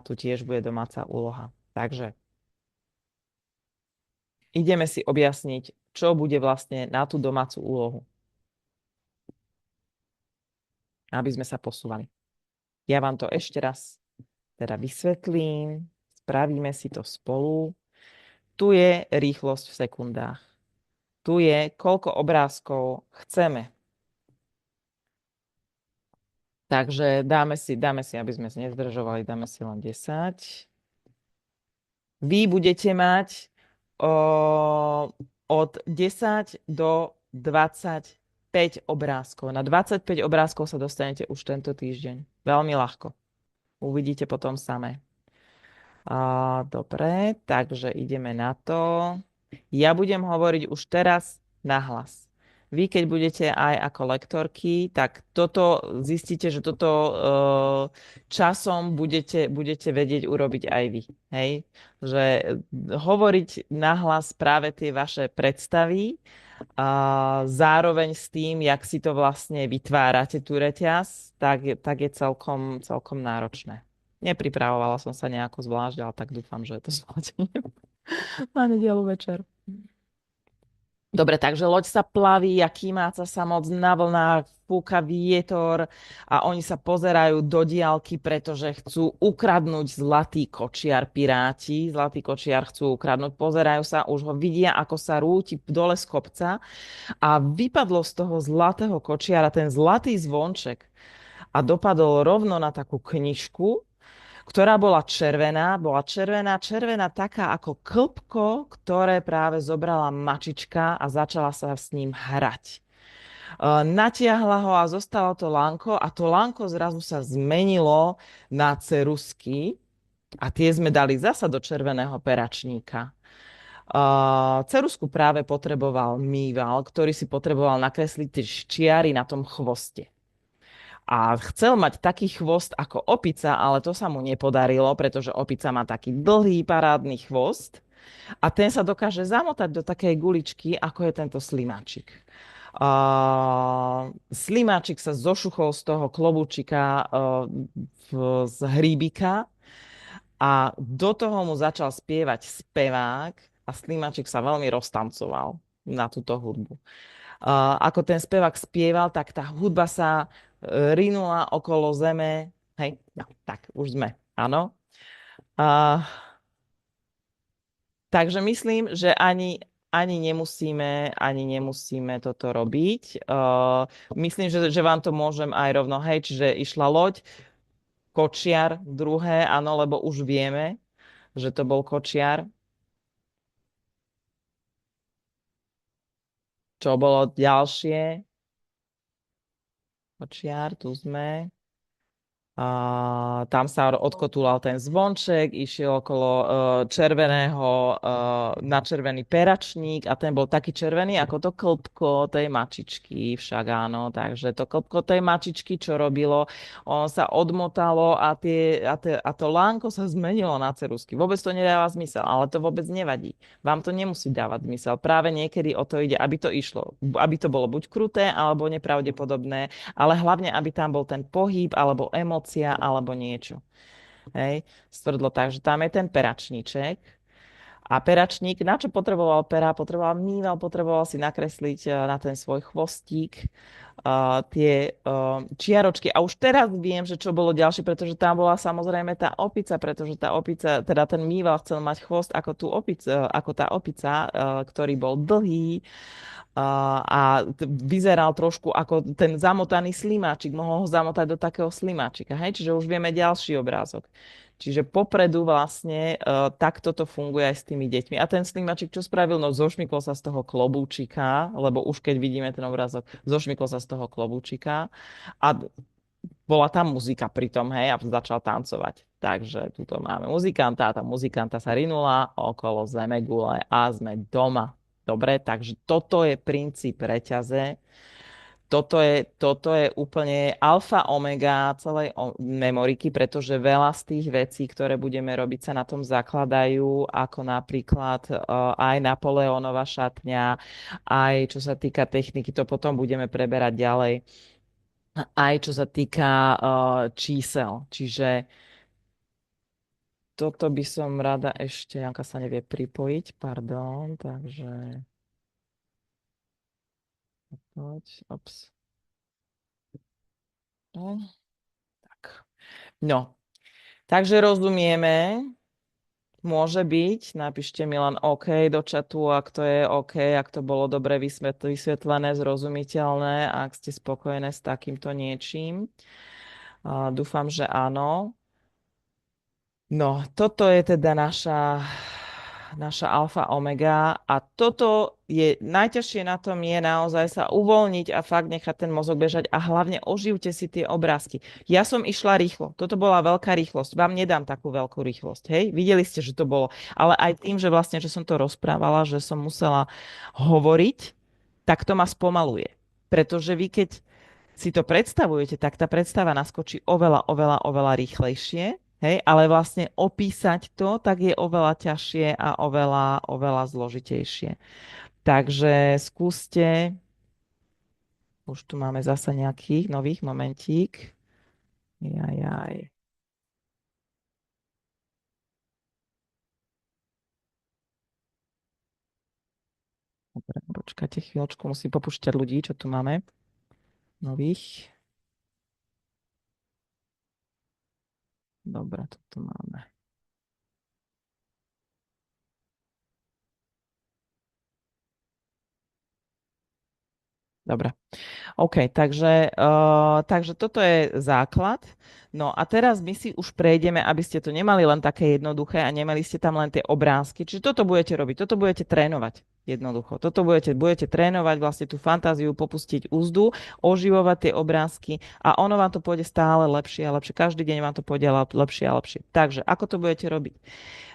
tu tiež bude domáca úloha. Takže ideme si objasniť, čo bude vlastne na tú domácu úlohu, aby sme sa posúvali. Ja vám to ešte raz teda vysvetlím, spravíme si to spolu. Tu je rýchlosť v sekundách. Tu je, koľko obrázkov chceme. Takže dáme si, aby sme sa nezdržovali, dáme si len 10. Vy budete mať od 10 do 25 obrázkov. Na 25 obrázkov sa dostanete už tento týždeň. Veľmi ľahko. Uvidíte potom samé. Dobre, takže ideme na to. Ja budem hovoriť už teraz nahlas. Vy, keď budete aj ako lektorky, tak toto zistíte, že toto časom budete vedieť urobiť aj vy. Hej? Že hovoriť nahlas práve tie vaše predstavy a zároveň s tým, jak si to vlastne vytvárate, tú reťaz, tak je celkom náročné. Nepripravovala som sa nejako zvlášť, ale tak dúfam, že to zvládnem na nedeľu večer. Dobre, takže loď sa plaví a kýmáca sa moc na vlnách, fúka vietor a oni sa pozerajú do diaľky, pretože chcú ukradnúť zlatý kočiar piráti. Zlatý kočiar chcú ukradnúť, pozerajú sa, už ho vidia, ako sa rúti dole z kopca a vypadlo z toho zlatého kočiara ten zlatý zvonček a dopadol rovno na takú knižku, ktorá bola červená taká ako klpko, ktoré práve zobrala mačička a začala sa s ním hrať. Natiahla ho a zostalo to lánko a to lánko zrazu sa zmenilo na cerusky a tie sme dali zasa do červeného peračníka. Cerusku práve potreboval Mýval, ktorý si potreboval nakresliť tie čiary na tom chvoste. A chcel mať taký chvost ako opica, ale to sa mu nepodarilo, pretože opica má taký dlhý parádny chvost a ten sa dokáže zamotať do takej guličky, ako je tento slimáčik. Slimáčik sa zošuchol z toho klobúčika z hríbika a do toho mu začal spievať spevák a slimáčik sa veľmi roztancoval na túto hudbu. Ako ten spevák spieval, tak tá hudba sa rinula okolo zeme. Hej, no, tak už sme, áno. Takže myslím, že ani nemusíme toto robiť. Myslím, že vám to môžem aj rovno, hej, čiže išla loď, kočiar, druhé, áno, lebo už vieme, že to bol kočiar. Čo bolo ďalšie? Kočiar, tu sme. Tam sa odkotúlal ten zvonček, išiel okolo červeného na červený peračník a ten bol taký červený ako to klbko tej mačičky, však áno. Takže to klbko tej mačičky, čo robilo, on sa odmotalo a to lánko sa zmenilo na cerusky. Vôbec to nedáva zmysel, ale to vôbec nevadí. Vám to nemusí dávať zmysel. Práve niekedy o to ide, aby to išlo, aby to bolo buď kruté, alebo nepravdepodobné, ale hlavne, aby tam bol ten pohyb alebo emócia alebo niečo. Hej, stvrdlo tak, že tam je ten peračníček a peračník, na čo potreboval pera? Potreboval Mýval, potreboval si nakresliť na ten svoj chvostík tie čiaročky. A už teraz viem, že čo bolo ďalšie, pretože tam bola samozrejme tá opica, pretože tá opica, teda ten Mýval chcel mať chvost ako, ako tá opica, ktorý bol dlhý, vyzeral trošku ako ten zamotaný slimáčik. Mohol ho zamotať do takého slimáčika. Hej? Čiže už vieme ďalší obrázok. Čiže popredu vlastne takto to funguje aj s tými deťmi. A ten slimáčik čo spravil? No zošmykol sa z toho klobúčika, lebo už keď vidíme ten obrázok, zošmykol sa z toho klobúčika a bola tam muzika pri tom, hej, a začal tancovať. Takže tuto máme muzikanta a tá muzikanta sa rinula okolo zemegule a sme doma. Dobre, takže toto je princíp reťaze. Toto je úplne alfa omega celej memoriky, pretože veľa z tých vecí, ktoré budeme robiť, sa na tom zakladajú, ako napríklad aj Napoleónova šatňa, aj čo sa týka techniky, to potom budeme preberať ďalej, aj čo sa týka čísel. Čiže toto by som rada ešte, Janka sa nevie pripojiť, pardon, takže poď, ops. No, tak. No, takže rozumieme, môže byť, napíšte mi len OK do čatu, ak to je OK, ak to bolo dobre vysvetlené, zrozumiteľné, ak ste spokojné s takýmto niečím. Dúfam, že áno. No, toto je teda naša alfa omega a toto je, najťažšie na tom je naozaj sa uvoľniť a fakt nechať ten mozog bežať a hlavne oživte si tie obrázky. Ja som išla rýchlo, toto bola veľká rýchlosť, vám nedám takú veľkú rýchlosť, hej? Videli ste, že to bolo, ale aj tým, že vlastne, že som to rozprávala, že som musela hovoriť, tak to ma spomaluje. Pretože vy, keď si to predstavujete, tak tá predstava naskočí oveľa, oveľa, oveľa rýchlejšie, hej, ale vlastne opísať to, tak je oveľa ťažšie a oveľa, oveľa zložitejšie. Takže skúste, už tu máme zase nejakých nových momentík. Jajaj. Dobre, počkajte chvíľočku, musím popúšťať ľudí, čo tu máme. Nových. Dobre, to tu máme. Dobre. OK, takže toto je základ. No a teraz my si už prejdeme, aby ste to nemali len také jednoduché a nemali ste tam len tie obrázky. Čiže toto budete robiť, toto budete trénovať jednoducho. Toto budete trénovať vlastne tú fantáziu, popustiť úzdu, oživovať tie obrázky a ono vám to pôjde stále lepšie a lepšie. Každý deň vám to pôjde lepšie a lepšie. Takže ako to budete robiť?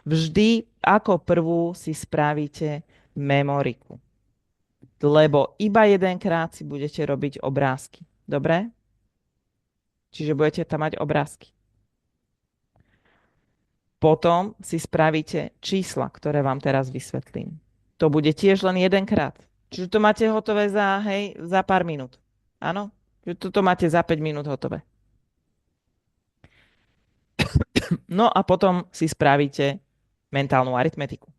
Vždy ako prvú si spravíte memoriku, lebo iba jedenkrát si budete robiť obrázky. Dobre? Čiže budete tam mať obrázky. Potom si spravíte čísla, ktoré vám teraz vysvetlím. To bude tiež len jedenkrát. Čiže to máte hotové za pár minút. Áno? Čiže toto máte za 5 minút hotové. No a potom si spravíte mentálnu aritmetiku.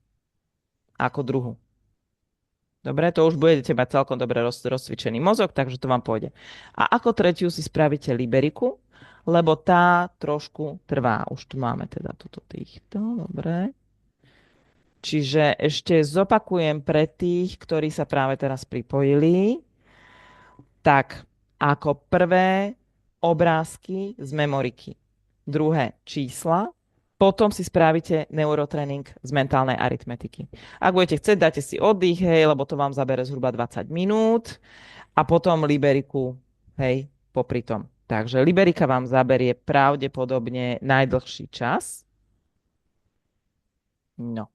Ako druhu. Dobre, to už budete mať celkom dobre rozcvičený mozog, takže to vám pôjde. A ako tretiu si spravíte liberiku, lebo tá trošku trvá. Už tu máme teda toto týchto, dobre. Čiže ešte zopakujem pre tých, ktorí sa práve teraz pripojili. Tak, ako prvé obrázky z memoriky. Druhé čísla. Potom si spravíte neurotréning z mentálnej aritmetiky. Ak budete chcieť, dáte si oddych, hej, lebo to vám zabere zhruba 20 minút. A potom liberiku, hej, popri tom. Takže liberika vám zaberie pravdepodobne najdlhší čas. No.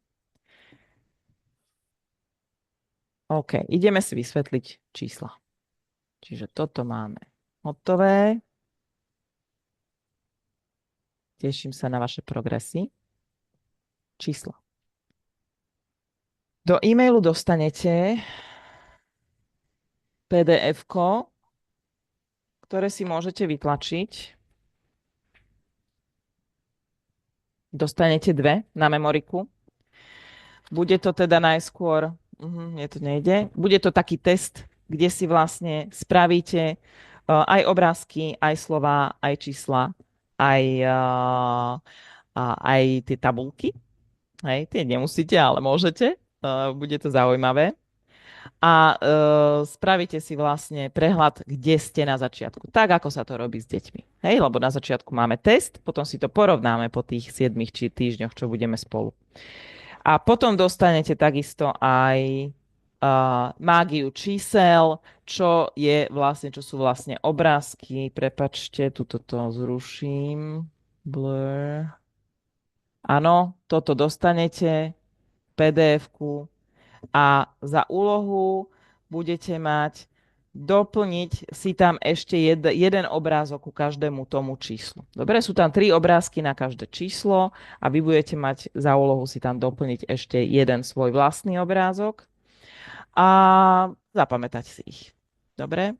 OK, ideme si vysvetliť čísla. Čiže toto máme hotové. Teším sa na vaše progresy. Čísla. Do e-mailu dostanete PDF-ko, ktoré si môžete vytlačiť. Dostanete dve na memoriku. Bude to teda najskôr, mne to nejde, bude to taký test, kde si vlastne spravíte aj obrázky, aj slova, aj čísla, aj tie tabulky. Hej, tie nemusíte, ale môžete. Bude to zaujímavé. A spravíte si vlastne prehľad, kde ste na začiatku. Tak, ako sa to robí s deťmi. Hej, lebo na začiatku máme test, potom si to porovnáme po tých 7 či týždňoch, čo budeme spolu. A potom dostanete takisto aj mágiu čísel, čo sú vlastne obrázky. Prepačte, tuto to zruším. Blur. Áno, toto dostanete, PDF-ku a za úlohu budete mať doplniť si tam ešte jeden obrázok ku každému tomu číslu. Dobre, sú tam 3 obrázky na každé číslo a vy budete mať za úlohu si tam doplniť ešte jeden svoj vlastný obrázok a zapamätať si ich. Dobre?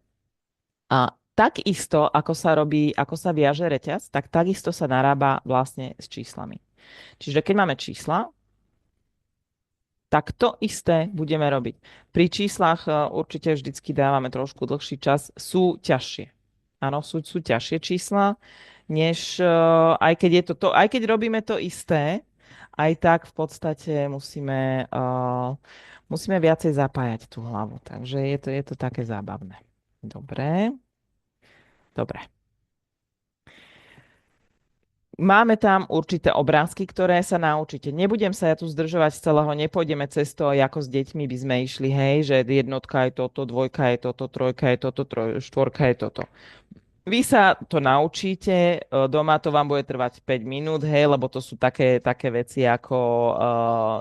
A takisto, ako sa viaže reťaz, tak takisto sa narába vlastne s číslami. Čiže keď máme čísla, tak to isté budeme robiť. Pri číslach určite vždycky dávame trošku dlhší čas. Sú ťažšie. Áno, sú ťažšie čísla, než aj keď je aj keď robíme to isté, aj tak v podstate musíme viacej zapájať tú hlavu. Takže je to také zábavné. Dobre, dobre. Máme tam určité obrázky, ktoré sa naučíte. Nebudem sa ja tu zdržovať z celého, nepôjdeme cez to, ako s deťmi by sme išli, hej, že jednotka je toto, dvojka je toto, trojka je toto, štvorka je toto. Vy sa to naučíte, doma to vám bude trvať 5 minút, hej, lebo to sú také veci ako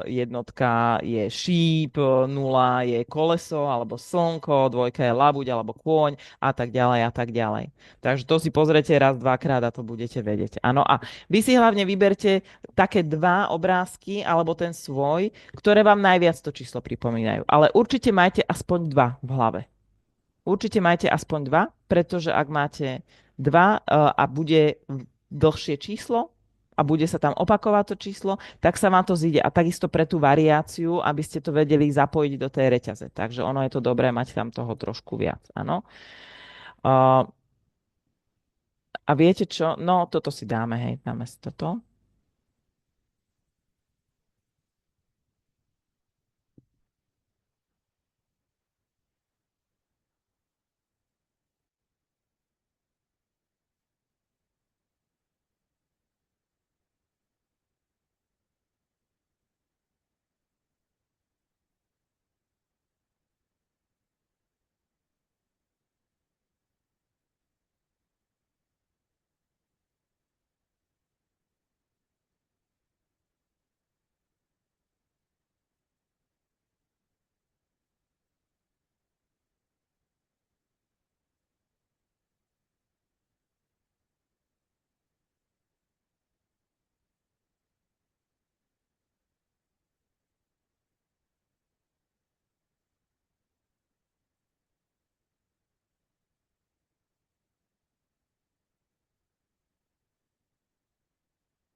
jednotka je šíp, nula je koleso alebo slnko, dvojka je labuť alebo kôň a tak ďalej a tak ďalej. Takže to si pozrete raz, dvakrát a to budete vedieť. Áno, a vy si hlavne vyberte také dva obrázky alebo ten svoj, ktoré vám najviac to číslo pripomínajú. Ale určite majte aspoň dva v hlave. Určite majte aspoň dva, pretože ak máte dva a bude dlhšie číslo a bude sa tam opakovať to číslo, tak sa vám to zíde. A takisto pre tú variáciu, aby ste to vedeli zapojiť do tej reťaze. Takže ono je to dobré mať tam toho trošku viac. Áno. A viete čo? No, toto si dáme, hej, dáme si toto.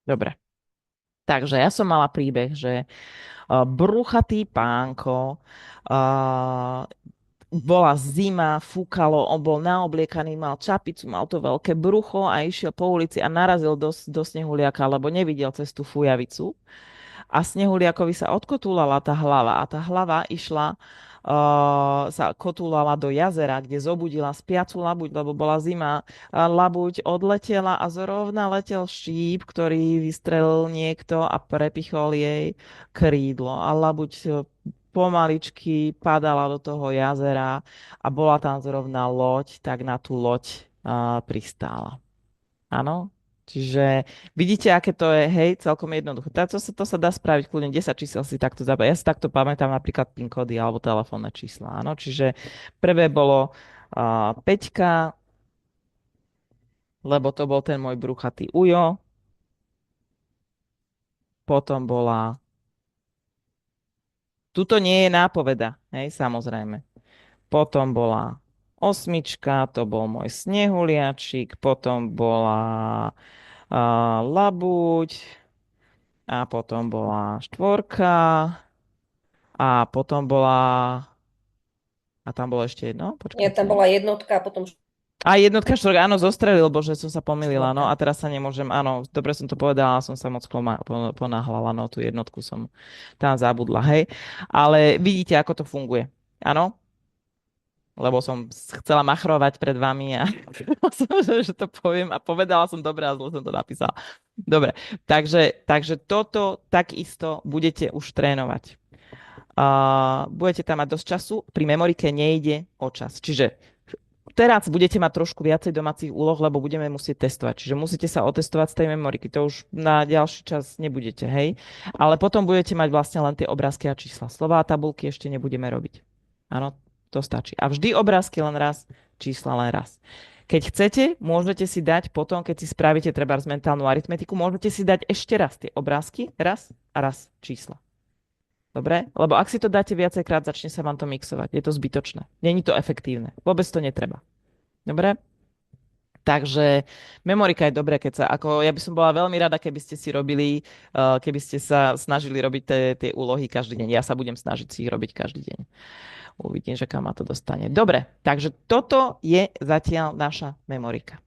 Dobre. Takže ja som mala príbeh, že bruchatý pánko, bola zima, fúkalo, on bol naobliekaný, mal čapicu, mal to veľké brucho a išiel po ulici a narazil do snehuliaka, lebo nevidel cez tú fujavicu. A snehuliakovi sa odkotúlala tá hlava a tá hlava išla, sa kotúlala do jazera, kde zobudila spiacu labuť, lebo bola zima. A labuť odletela a zrovna letel šíp, ktorý vystrelil niekto a prepichol jej krídlo. A labuť pomaličky padala do toho jazera a bola tam zrovna loď, tak na tú loď pristála. Áno? Čiže vidíte, aké to je, hej, celkom jednoduché. To sa dá spraviť kľudne 10 čísel si takto zabaviť. Ja si takto pamätám napríklad PIN kódy alebo telefónne čísla. Áno? Čiže prvé bolo 5, lebo to bol ten môj bruchatý ujo. Potom bola... Tuto nie je nápoveda, hej, samozrejme. Potom bola 8, to bol môj snehuliačik. Potom bola labuť. A potom bola 4. A potom bola... A tam bolo ešte jedno? Ja tam Počkajte. bola jednotka a potom A jednotka, štvorka, áno, zostrelil, bože, som sa pomýlila, no štvorka. a teraz sa nemôžem, áno, dobre som to povedala, som sa moc ponáhľala, no tú jednotku som tam zabudla, hej. Ale vidíte, ako to funguje, áno? Lebo som chcela machrovať pred vami a že to poviem a povedala som dobre a zle som to napísala. Dobre, takže toto takisto budete už trénovať. Budete tam mať dosť času. Pri memorike nejde o čas. Čiže teraz budete mať trošku viacej domácich úloh, lebo budeme musieť testovať. Čiže musíte sa otestovať z tej memoriky. To už na ďalší čas nebudete, hej? Ale potom budete mať vlastne len tie obrázky a čísla. Slová a tabulky ešte nebudeme robiť. Áno, to stačí. A vždy obrázky len raz, čísla len raz. Keď chcete, môžete si dať potom, keď si spravíte treba z mentálnu aritmetiku, môžete si dať ešte raz tie obrázky, raz a raz čísla. Dobre? Lebo ak si to dáte viacejkrát, začne sa vám to mixovať. Je to zbytočné. Není to efektívne. Vôbec to netreba. Dobre? Takže memorika je dobré, keď sa, ako ja by som bola veľmi rada, keby ste si robili, keby ste sa snažili robiť tie úlohy každý deň. Ja sa budem snažiť si ich robiť každý deň. Uvidím, že kam ma to dostane. Dobre, takže toto je zatiaľ naša memorika.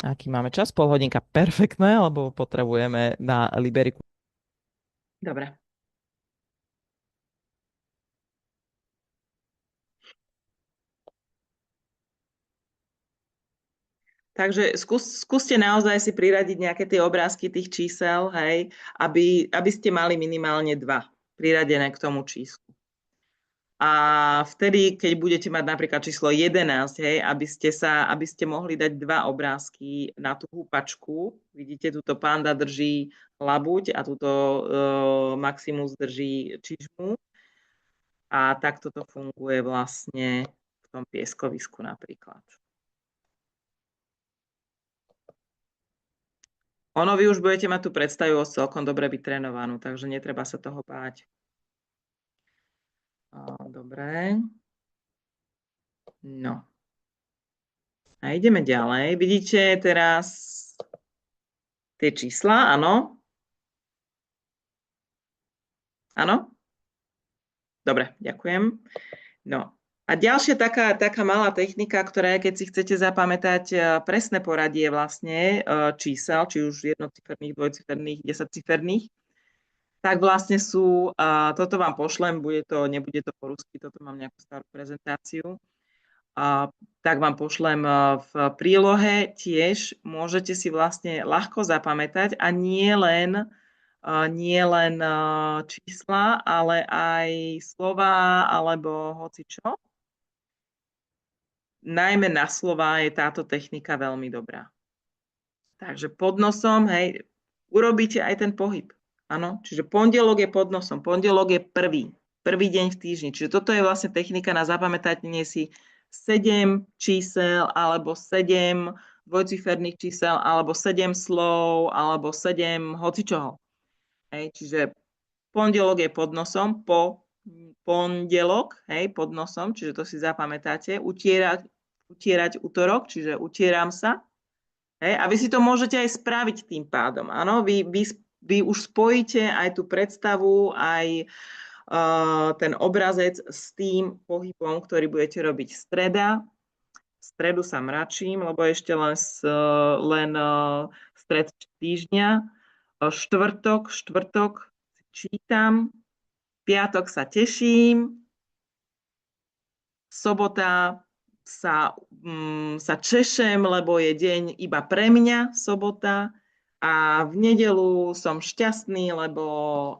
Aký máme čas? Pol hodinka. Perfektné, lebo potrebujeme na Liberiku. Dobre. Takže skúste naozaj si priradiť nejaké tie obrázky tých čísel, hej, aby ste mali minimálne dva priradené k tomu číslu. A vtedy, keď budete mať napríklad číslo 11, hej, aby ste mohli dať dva obrázky na tú húpačku. Vidíte, túto panda drží labuť a túto Maximus drží čižmu. A takto to funguje vlastne v tom pieskovisku napríklad. Ono, vy už budete mať tú predstavivosť celkom dobre vytrenovanú, takže netreba sa toho báť. Dobre. No. A ideme ďalej. Vidíte teraz tie čísla, áno? Áno? Dobre, ďakujem. No. A ďalšia taká malá technika, ktorá je, keď si chcete zapamätať presné poradie vlastne čísel, či už jednociferných, dvojciferných, desaťciferných, tak vlastne sú, toto vám pošlem, nebude to po rusky, toto mám nejakú starú prezentáciu, tak vám pošlem v prílohe tiež, môžete si vlastne ľahko zapamätať a nie len čísla, ale aj slova alebo hocičo. Najmä na slova je táto technika veľmi dobrá. Takže pod nosom, hej, urobíte aj ten pohyb. Áno, čiže pondelok je pod nosom, pondelok je prvý deň v týždni. Čiže toto je vlastne technika na zapamätanie si 7 čísel, alebo 7 dvojciferných čísel, alebo 7 slov, alebo 7 hocičoho. Hej, čiže pondelok je pod nosom, pondelok, hej, pod nosom, čiže to si zapamätáte. Utierať útorok, čiže utieram sa. Hej, a vy si to môžete aj spraviť tým pádom. Áno, vy už spojíte aj tú predstavu, aj ten obrazec s tým pohybom, ktorý budete robiť streda. V stredu sa mračím, lebo ešte len stred týždňa. Štvrtok čítam. Piatok sa teším. Sobota sa češem, lebo je deň iba pre mňa, sobota. A v nedelu som šťastný, lebo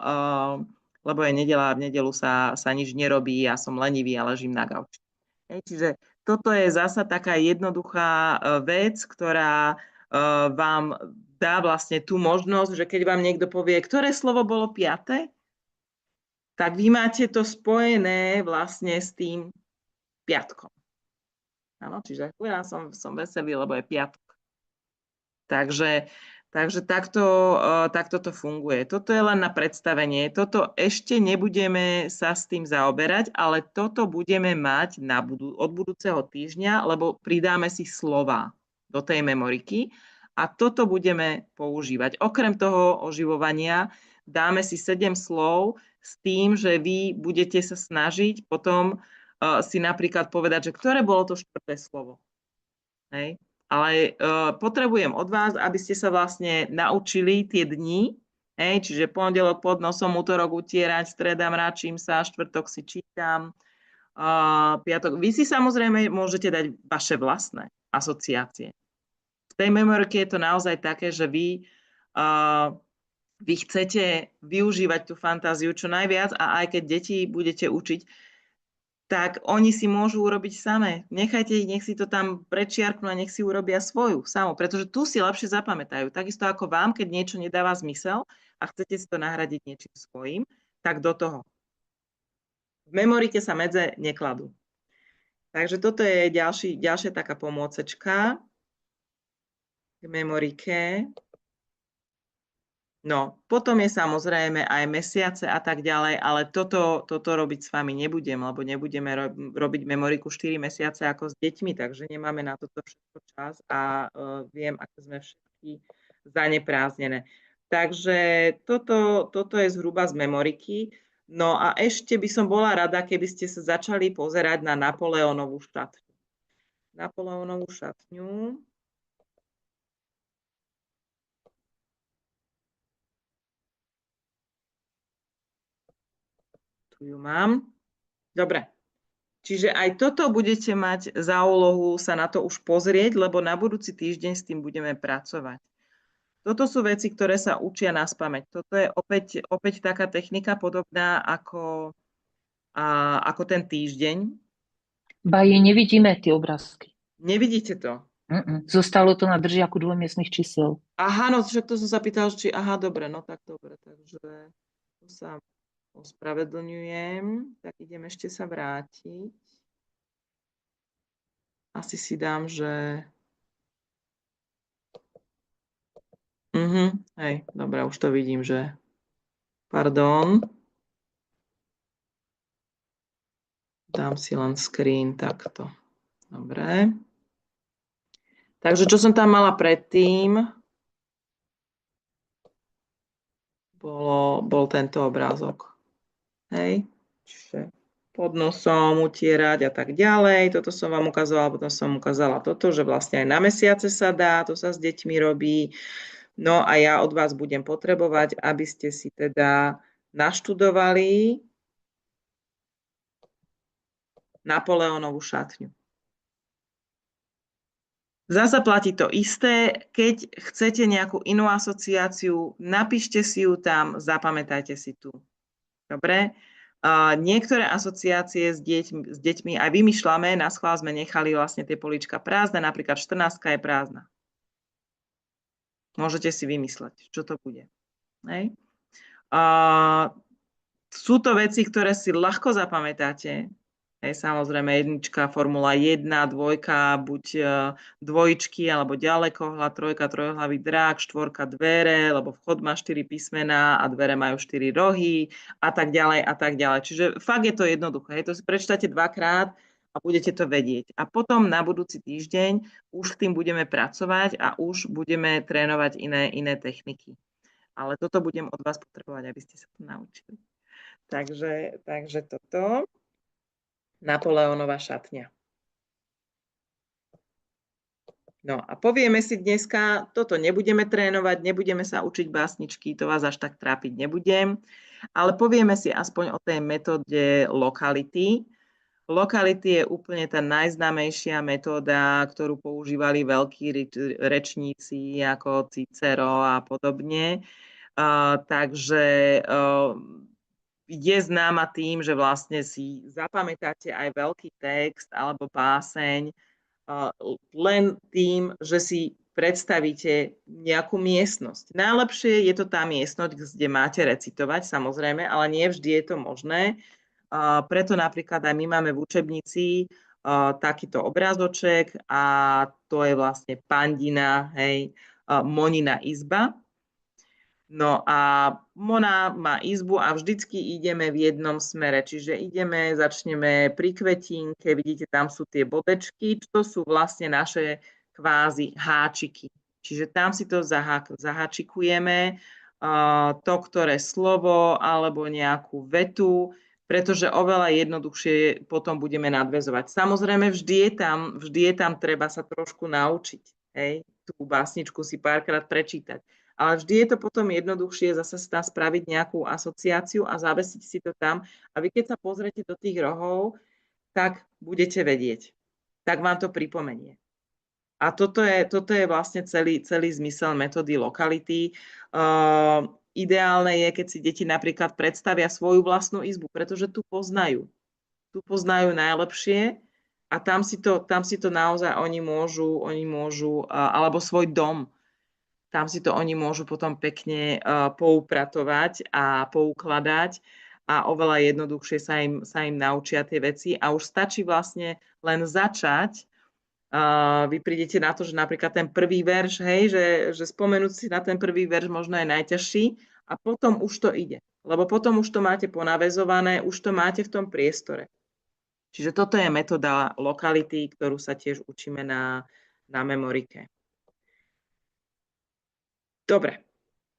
je nedela a v nedelu sa nič nerobí, ja som lenivý a ležím na gauči. Čiže toto je zasa taká jednoduchá vec, ktorá vám dá vlastne tú možnosť, že keď vám niekto povie, ktoré slovo bolo piate, tak vy máte to spojené vlastne s tým piatkom. Áno, čiže ja som veselý, lebo je piatok. Takže takto to funguje. Toto je len na predstavenie. Toto ešte nebudeme sa s tým zaoberať, ale toto budeme mať od budúceho týždňa, lebo pridáme si slova do tej memoriky a toto budeme používať. Okrem toho oživovania dáme si 7 slov s tým, že vy budete sa snažiť potom si napríklad povedať, že ktoré bolo to štvrté slovo. Hej? Ale potrebujem od vás, aby ste sa vlastne naučili tie dni, čiže pondelok pod nosom, útorok utierať, streda mračím sa, štvrtok si čítam, piatok. Vy si samozrejme môžete dať vaše vlastné asociácie. V tej memorike je to naozaj také, že vy chcete využívať tú fantáziu čo najviac a aj keď deti budete učiť, tak oni si môžu urobiť samé. Nechajte ich, nech si to tam prečiarknú a nech si urobia svoju samú, pretože tu si lepšie zapamätajú. Takisto ako vám, keď niečo nedáva zmysel a chcete si to nahradiť niečím svojím, tak do toho. V memorike sa medze nekladú. Takže toto je ďalšia taká pomôcečka k memorike. No, potom je samozrejme aj mesiace a tak ďalej, ale toto robiť s vami nebudem, lebo nebudeme robiť memoriku 4 mesiace ako s deťmi, takže nemáme na toto všetko čas a viem, ako sme všetky zaneprázdnené. Takže toto je zhruba z memoriky. No a ešte by som bola rada, keby ste sa začali pozerať na Napoleónovú šatňu. Napoleónovú šatňu. Tu ju mám. Dobre. Čiže aj toto budete mať za úlohu sa na to už pozrieť, lebo na budúci týždeň s tým budeme pracovať. Toto sú veci, ktoré sa učia naspamäť. Toto je opäť taká technika podobná ako ten týždeň. Ba je nevidíme tie obrázky. Nevidíte to? Zostalo to na držiaku dvojmiestnych čísel. Aha, no však to som sa pýtala, či aha, dobre, no tak dobre, takže tu sa ospravedlňujem, tak idem ešte sa vrátiť. Asi si dám, že... Hej, dobre, už to vidím, že... Pardon. Dám si len screen takto. Dobre. Takže čo som tam mala predtým, bol tento obrázok. Hej, čiže pod nosom utierať a tak ďalej. Toto som vám ukazovala, potom som ukázala toto, že vlastne aj na mesiace sa dá, to sa s deťmi robí. No a ja od vás budem potrebovať, aby ste si teda naštudovali Napoleónovú šatňu. Zasa platí to isté, keď chcete nejakú inú asociáciu, napíšte si ju tam, zapamätajte si tu. Dobre? Niektoré asociácie s deťmi aj vymýšľame, na schvál sme nechali vlastne tie políčka prázdne, napríklad 14 je prázdna. Môžete si vymysleť, čo to bude. Hej? Sú to veci, ktoré si ľahko zapamätáte. Hej, samozrejme, jednička, Formula 1, dvojka, buď dvojičky, alebo ďalekohľad, trojka, trojhlavý drak, štvorka, dvere, lebo vchod má 4 písmená a dvere majú 4 rohy a tak ďalej a tak ďalej. Čiže fakt je to jednoduché. Hej, to si prečítate dvakrát a budete to vedieť. A potom na budúci týždeň už k tým budeme pracovať a už budeme trénovať iné techniky. Ale toto budem od vás potrebovať, aby ste sa to naučili. Takže toto. Napoleónova šatňa. No a povieme si dneska, toto nebudeme trénovať, nebudeme sa učiť básničky, to vás až tak trápiť nebudem, ale povieme si aspoň o tej metóde lokality. Lokality je úplne tá najznámejšia metóda, ktorú používali veľkí rečníci ako Cicero a podobne. Takže je známa tým, že vlastne si zapamätáte aj veľký text alebo báseň len tým, že si predstavíte nejakú miestnosť. Najlepšie je to tá miestnosť, kde máte recitovať, samozrejme, ale nie vždy je to možné. Preto napríklad aj my máme v učebnici takýto obrázoček a to je vlastne Pandina, hej, Monina izba. No a Mona má izbu a vždycky ideme v jednom smere, čiže začneme pri kvetínke, vidíte, tam sú tie bodečky, to sú vlastne naše kvázi háčiky. Čiže tam si to zaháčikujeme, to, ktoré slovo alebo nejakú vetu, pretože oveľa jednoduchšie potom budeme nadväzovať. Samozrejme, vždy je tam treba sa trošku naučiť, hej, tú básničku si párkrát prečítať. Ale vždy je to potom jednoduchšie zase sa spraviť nejakú asociáciu a zavesiť si to tam. A vy keď sa pozriete do tých rohov, tak budete vedieť. Tak vám to pripomenie. A toto je vlastne celý zmysel metódy lokality. Ideálne je, keď si deti napríklad predstavia svoju vlastnú izbu, pretože tu poznajú. Tu poznajú najlepšie a tam si to naozaj oni môžu alebo svoj dom. Tam si to oni môžu potom pekne poupratovať a poukladať a oveľa jednoduchšie sa im naučia tie veci a už stačí vlastne len začať vy prídete na to, že napríklad ten prvý verš, hej, že spomenúť si na ten prvý verš možno je najťažší a potom už to ide. Lebo potom už to máte ponaväzované, už to máte v tom priestore. Čiže toto je metóda lokality, ktorú sa tiež učíme na memorike. Dobre,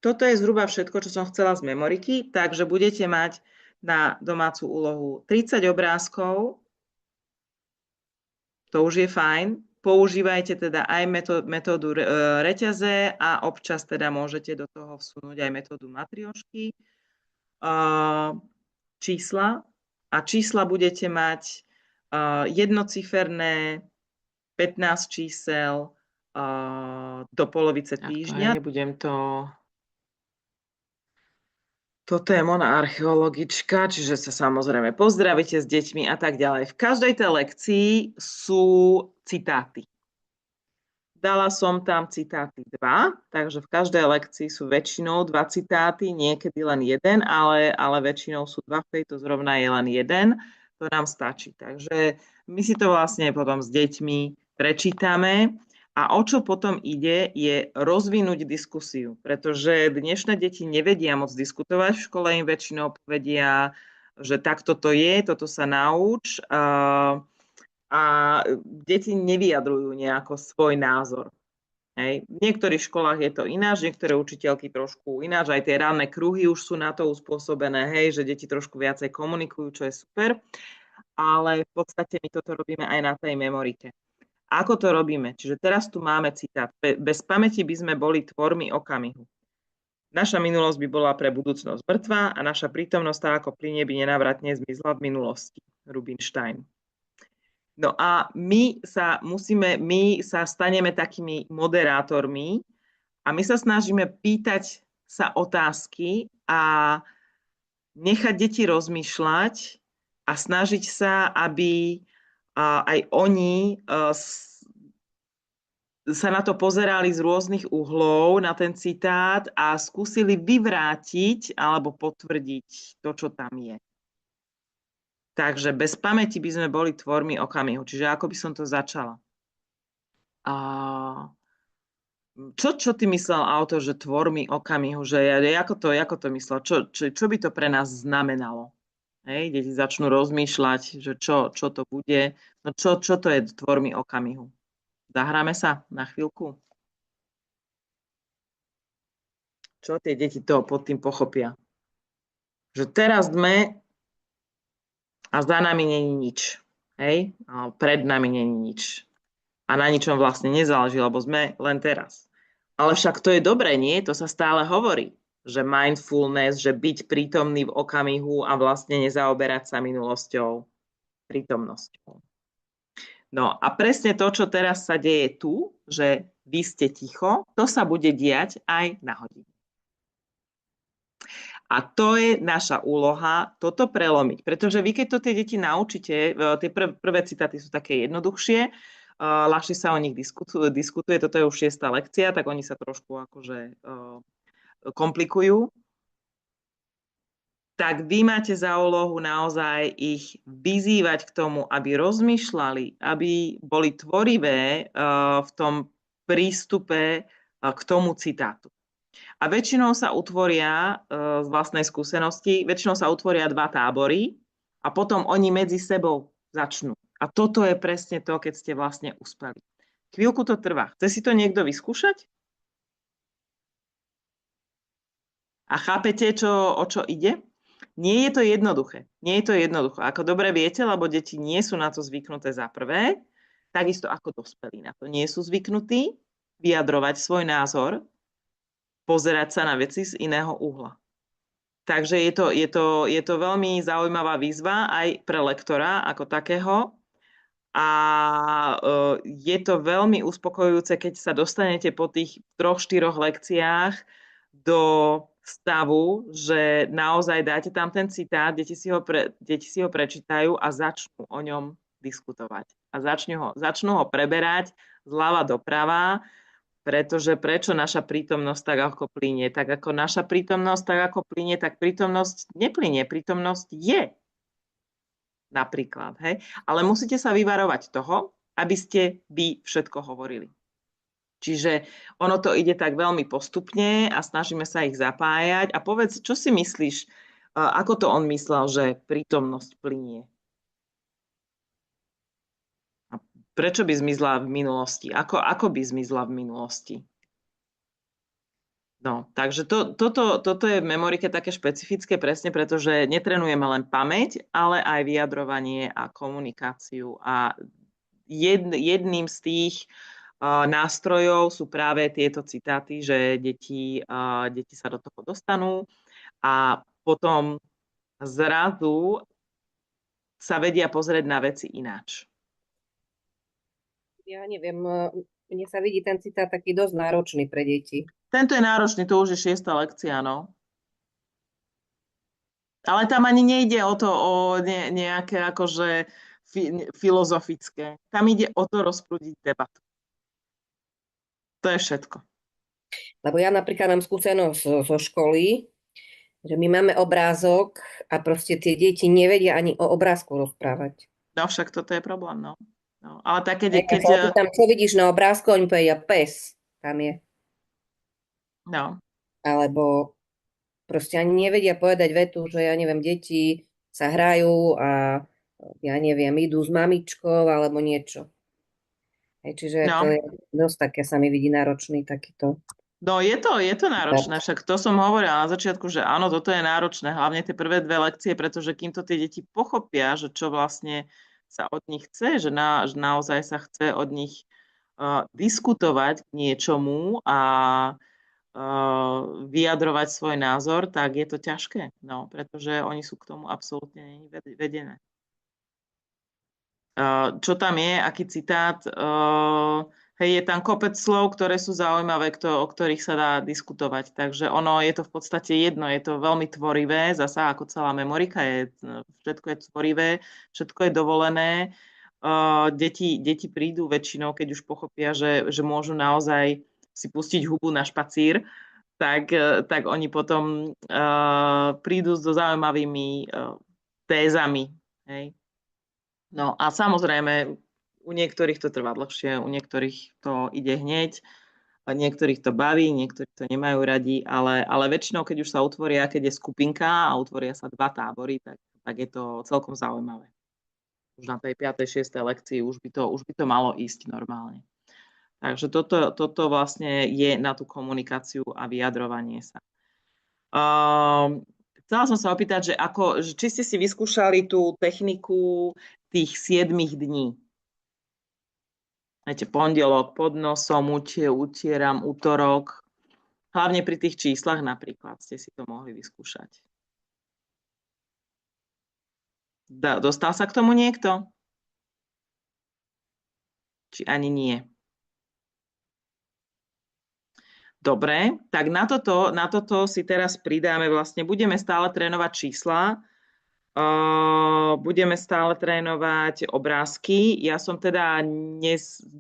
toto je zhruba všetko, čo som chcela z memoriky, takže budete mať na domácu úlohu 30 obrázkov, to už je fajn. Používajte teda aj metódu reťaze a občas teda môžete do toho vsunúť aj metódu matriošky. Čísla. A čísla budete mať jednociferné, 15 čísel do polovice týždňa. Nebudem to... Toto je Mona archeologička, čiže sa samozrejme pozdravíte s deťmi a tak ďalej. V každej tej lekcii sú citáty. Dala som tam citáty 2, takže v každej lekcii sú väčšinou 2 citáty, niekedy len jeden, ale väčšinou sú 2, v tejto zrovna je len jeden. To nám stačí. Takže my si to vlastne potom s deťmi prečítame. A o čo potom ide, je rozvinúť diskusiu, pretože dnešné deti nevedia moc diskutovať, v škole im väčšinou povedia, že takto to je, toto sa nauč a deti nevyjadrujú nejako svoj názor. Hej. V niektorých školách je to ináč, niektoré učiteľky trošku ináč, aj tie ranné kruhy už sú na to uspôsobené, hej, že deti trošku viacej komunikujú, čo je super, ale v podstate my toto robíme aj na tej memorike. Ako to robíme? Čiže teraz tu máme citát. Bez pamäti by sme boli tvormi okamihu. Naša minulosť by bola pre budúcnosť mŕtva a naša prítomnosť tá ako plynie by nenávratne zmizla v minulosti. Rubinstein. No a my sa staneme takými moderátormi a my sa snažíme pýtať sa otázky a nechať deti rozmýšľať a snažiť sa, aby aj oni sa na to pozerali z rôznych uhlov, na ten citát a skúsili vyvrátiť alebo potvrdiť to, čo tam je. Takže bez pamäti by sme boli tvormi okamihu. Čiže ako by som to začala? Čo ty myslel autor, že tvormi okamihu? Že ako to myslel? Čo by to pre nás znamenalo? Hej, deti začnú rozmýšľať, že čo to bude. No čo to je tvormi okamihu? Zahráme sa na chvíľku? Čo tie deti to pod tým pochopia? Že teraz sme a za nami není nič. Hej? A pred nami není nič. A na ničom vlastne nezáleží, lebo sme len teraz. Ale však to je dobré, nie? To sa stále hovorí. Že mindfulness, že byť prítomný v okamihu a vlastne nezaoberať sa minulosťou, prítomnosťou. No a presne to, čo teraz sa deje tu, že vy ste ticho, to sa bude diať aj na hodine. A to je naša úloha, toto prelomiť. Pretože vy, keď to tie deti naučíte, tie prvé citáty sú také jednoduchšie, ľahšie sa o nich diskutuje, toto je už 6. lekcia, tak oni sa trošku akože komplikujú, tak vy máte za úlohu naozaj ich vyzývať k tomu, aby rozmýšľali, aby boli tvorivé v tom prístupe k tomu citátu. A väčšinou sa utvoria z vlastnej skúsenosti, väčšinou sa utvoria 2 tábory a potom oni medzi sebou začnú. A toto je presne to, keď ste vlastne uspeli. Chvíľku to trvá. Chce si to niekto vyskúšať? A chápete, o čo ide? Nie je to jednoduché. Ako dobre viete, lebo deti nie sú na to zvyknuté za prvé, takisto ako dospelí na to nie sú zvyknutí vyjadrovať svoj názor, pozerať sa na veci z iného uhla. Takže je to veľmi zaujímavá výzva aj pre lektora ako takého. A je to veľmi uspokojujúce, keď sa dostanete po tých 3-4 lekciách do stavu, že naozaj dáte tam ten citát, deti si ho prečítajú a začnú o ňom diskutovať. A začnú ho preberať zľava doprava, pretože prečo naša prítomnosť tak ako plynie? Tak ako naša prítomnosť tak ako plynie, tak prítomnosť neplynie. Prítomnosť je. Napríklad. Hej? Ale musíte sa vyvarovať toho, aby ste vy všetko hovorili. Čiže ono to ide tak veľmi postupne a snažíme sa ich zapájať. A povedz, čo si myslíš, ako to on myslel, že prítomnosť plynie? A prečo by zmizla v minulosti? Ako by zmizla v minulosti? No, takže toto je v memorike také špecifické presne, pretože netrenujeme len pamäť, ale aj vyjadrovanie a komunikáciu. A jedným z tých nástrojov sú práve tieto citáty, že deti sa do toho dostanú a potom zrazu sa vedia pozrieť na veci ináč. Ja neviem, mne sa vidí ten citát taký dosť náročný pre deti. Tento je náročný, to už je 6. lekcia, no. Ale tam ani nejde o nejaké akože filozofické. Tam ide o to rozprúdiť debatu. To je všetko. Lebo ja napríklad mám skúsenosť zo školy, že my máme obrázok a proste tie deti nevedia ani o obrázku rozprávať. No však toto je problém, no. Ale tak Keď sa opýtam, čo vidíš na obrázku, oni povedia pes, tam je. No. Alebo proste ani nevedia povedať vetu, že ja neviem, deti sa hrajú a ja neviem, idú s mamičkou alebo niečo. Čiže to je dosť také, sa mi vidí náročný takýto. No je to náročné, však to som hovorila na začiatku, že áno, toto je náročné, hlavne tie prvé 2 lekcie, pretože kým to tie deti pochopia, že čo vlastne sa od nich chce, že naozaj sa chce od nich diskutovať k niečomu a vyjadrovať svoj názor, tak je to ťažké, no, pretože oni sú k tomu absolútne vedené. Čo tam je, aký citát? Hej, je tam kopec slov, ktoré sú zaujímavé, o ktorých sa dá diskutovať. Takže ono je to v podstate jedno, je to veľmi tvorivé, zasa ako celá memorika, všetko je tvorivé, všetko je dovolené. Deti prídu väčšinou, keď už pochopia, že môžu naozaj si pustiť hubu na špacír, tak oni potom prídu so zaujímavými tézami. Hej. No a samozrejme, u niektorých to trvá dlhšie, u niektorých to ide hneď, a niektorých to baví, niektorí to nemajú radi, ale väčšinou, keď už sa utvoria, keď je skupinka a utvoria sa 2 tábory, tak je to celkom zaujímavé. Už na tej 5. 6. lekcii už by to malo ísť normálne. Takže toto vlastne je na tú komunikáciu a vyjadrovanie sa. Chcela som sa opýtať, že či ste si vyskúšali tú techniku tých 7 dní. Viete, pondelok pod nosom, utieram, utorok. Hlavne pri tých číslach napríklad ste si to mohli vyskúšať. Dostal sa k tomu niekto? Či ani nie? Dobre, tak na toto si teraz pridáme vlastne, budeme stále trénovať čísla, budeme stále trénovať obrázky. Ja som teda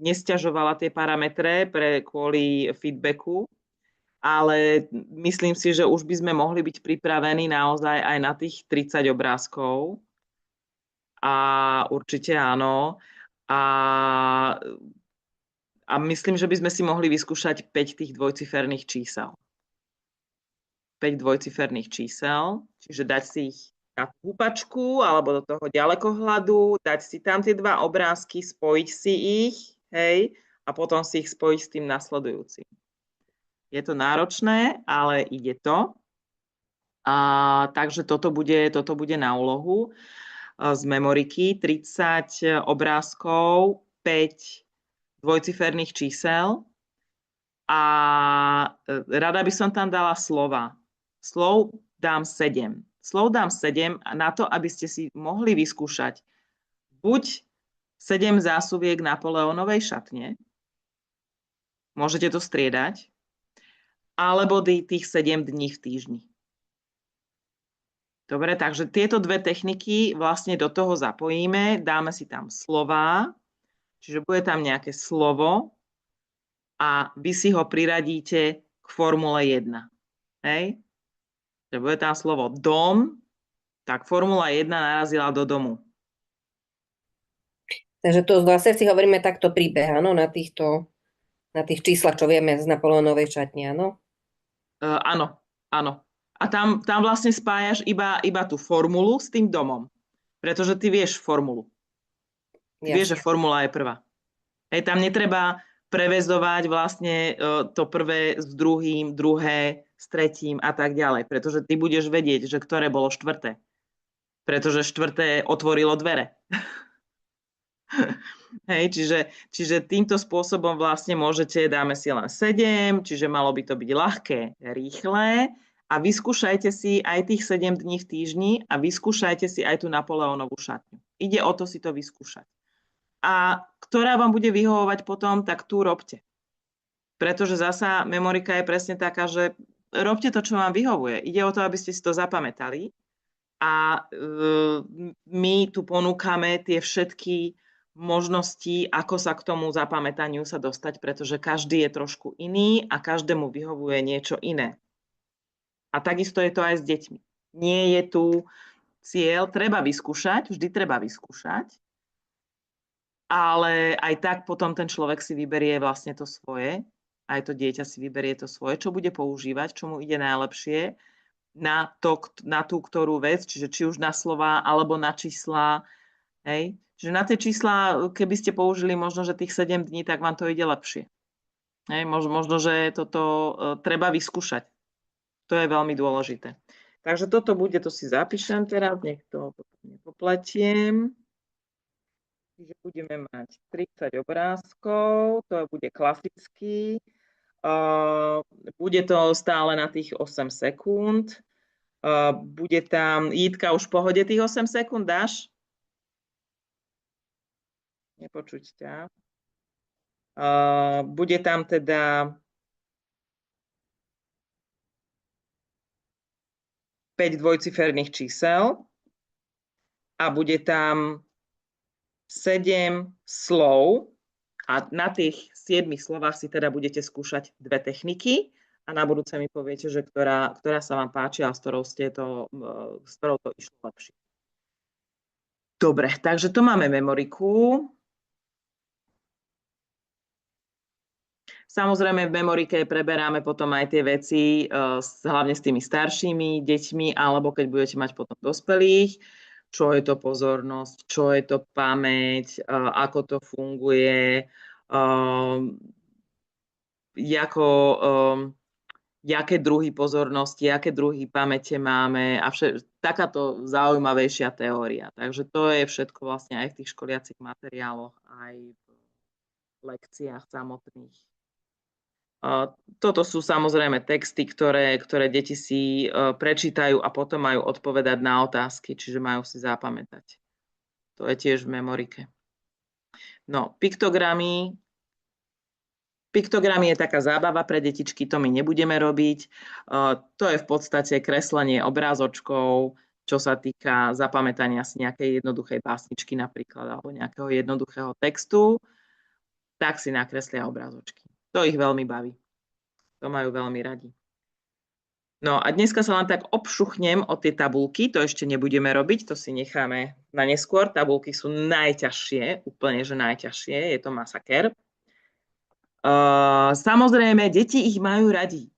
nesťažovala tie parametre kvôli feedbacku, ale myslím si, že už by sme mohli byť pripravení naozaj aj na tých 30 obrázkov. A určite áno. A myslím, že by sme si mohli vyskúšať 5 tých dvojciferných čísel. 5 dvojciferných čísel, čiže dať si ich na húpačku alebo do toho ďalekohľadu, dať si tam tie 2 obrázky, spojiť si ich, hej, a potom si ich spojiť s tým nasledujúcim. Je to náročné, ale ide to. Takže toto bude na úlohu z memoriky. 30 obrázkov, 5 dvojciferných čísel a rada by som tam dala slova. Slov dám 7. Slov dám 7 na to, aby ste si mohli vyskúšať buď 7 zásuviek Napoleónovej šatne, môžete to striedať, alebo tých 7 dní v týždni. Dobre, takže tieto 2 techniky vlastne do toho zapojíme, dáme si tam slová, čiže bude tam nejaké slovo a vy si ho priradíte k formule 1. Hej? Čiže bude tam slovo dom, tak formula 1 narazila do domu. Takže to vlastne si hovoríme takto príbeh, áno, na tých číslach, čo vieme z Napoleónovej šatne, áno? Áno, áno. A tam vlastne spájaš iba tú formulu s tým domom. Pretože ty vieš formulu. Ty vieš, že formula je prvá. Hej, tam netreba prevezovať vlastne to prvé s druhým, druhé s tretím a tak ďalej. Pretože ty budeš vedieť, že ktoré bolo štvrté. Pretože štvrté otvorilo dvere. Hej, čiže týmto spôsobom vlastne môžete, dáme si len 7, čiže malo by to byť ľahké, rýchle a vyskúšajte si aj tých 7 dní v týždni a vyskúšajte si aj tú Napoleónovú šatňu. Ide o to si to vyskúšať. A ktorá vám bude vyhovovať potom, tak tú robte. Pretože zasa memorika je presne taká, že robte to, čo vám vyhovuje. Ide o to, aby ste si to zapamätali a my tu ponúkame tie všetky možnosti, ako sa k tomu zapamätaniu sa dostať, pretože každý je trošku iný a každému vyhovuje niečo iné. A takisto je to aj s deťmi. Nie je tu cieľ, treba vyskúšať, vždy treba vyskúšať, ale aj tak potom ten človek si vyberie vlastne to svoje, aj to dieťa si vyberie to svoje, čo bude používať, čo mu ide najlepšie na tú ktorú vec, čiže či už na slova alebo na čísla, hej. Čiže na tie čísla, keby ste použili možno, že tých 7 dní, tak vám to ide lepšie. Hej, možno, že toto treba vyskúšať. To je veľmi dôležité. Takže toto bude, to si zapíšem teraz, nech to nepopletiem. Čiže budeme mať 30 obrázkov, to bude klasický. Bude to stále na tých 8 sekúnd. Bude tam, Jitka, už v pohode tých 8 sekúnd dáš? Nepočuť ťa. Bude tam teda 5 dvojciferných čísel a bude tam 7 slov a na tých 7 slovách si teda budete skúšať 2 techniky a na budúce mi poviete, že ktorá sa vám páči a s ktorou to išlo lepšie. Dobre, takže to máme memoriku. Samozrejme v memorike preberáme potom aj tie veci, hlavne s tými staršími deťmi, alebo keď budete mať potom dospelých, čo je to pozornosť, čo je to pamäť, ako to funguje, jaké druhy pozornosti, aké druhy pamäte máme a takáto zaujímavejšia teória. Takže to je všetko vlastne aj v tých školiacich materiáloch, aj v lekciách samotných. Toto sú samozrejme texty, ktoré deti si prečítajú a potom majú odpovedať na otázky, čiže majú si zapamätať. To je tiež v memorike. No, piktogramy. Piktogramy je taká zábava pre detičky, to my nebudeme robiť. To je v podstate kreslenie obrázočkov, čo sa týka zapamätania si nejakej jednoduchej básničky napríklad, alebo nejakého jednoduchého textu, tak si nakreslia obrázočky. To ich veľmi baví. To majú veľmi radi. No a dneska sa len tak obšuchnem o tie tabulky, to ešte nebudeme robiť, to si necháme na neskôr. Tabulky sú najťažšie, úplne že najťažšie, je to masaker. Samozrejme, deti ich majú radi.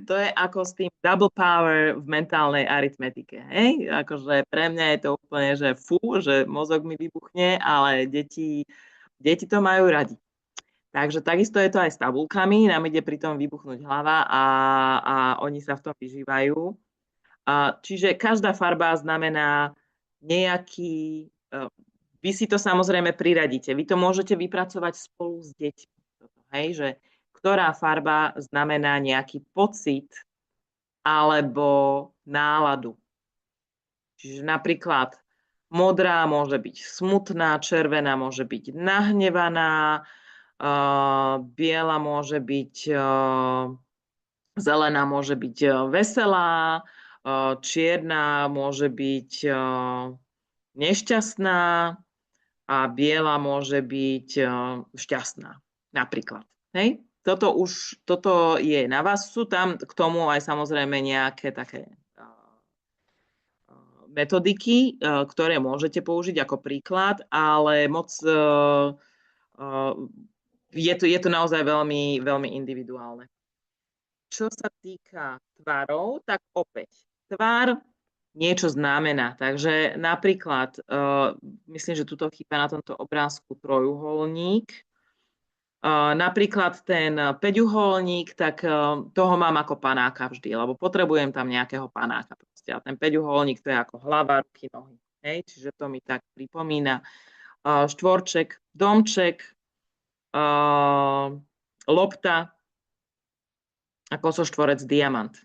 To je ako s tým double power v mentálnej aritmetike. Hej? Akože pre mňa je to úplne, že že mozog mi vybuchne, ale deti to majú radi. Takže takisto je to aj s tabulkami, nám ide pri tom vybuchnúť hlava a oni sa v tom vyžívajú. Čiže každá farba znamená nejaký... Vy si to samozrejme priradíte. Vy to môžete vypracovať spolu s deťmi. Hej, že ktorá farba znamená nejaký pocit alebo náladu. Čiže napríklad modrá môže byť smutná, červená môže byť nahnevaná, biela môže byť, zelená môže byť veselá, čierna môže byť nešťastná a biela môže byť šťastná, napríklad. Hej? Toto je na vás. Sú tam k tomu aj samozrejme nejaké také metodiky, ktoré môžete použiť ako príklad, ale moc je to naozaj veľmi, veľmi individuálne. Čo sa týka tvarov, tak opäť tvar niečo znamená. Takže napríklad, myslím, že tuto chýba na tomto obrázku trojuholník. Napríklad ten päťuholník, tak toho mám ako panáka vždy, lebo potrebujem tam nejakého panáka. Proste. A ten päťuholník to je ako hlava, ruky, nohy. Hej? Čiže to mi tak pripomína. Štvorček, domček, lopta a kosoštvorec, diamant.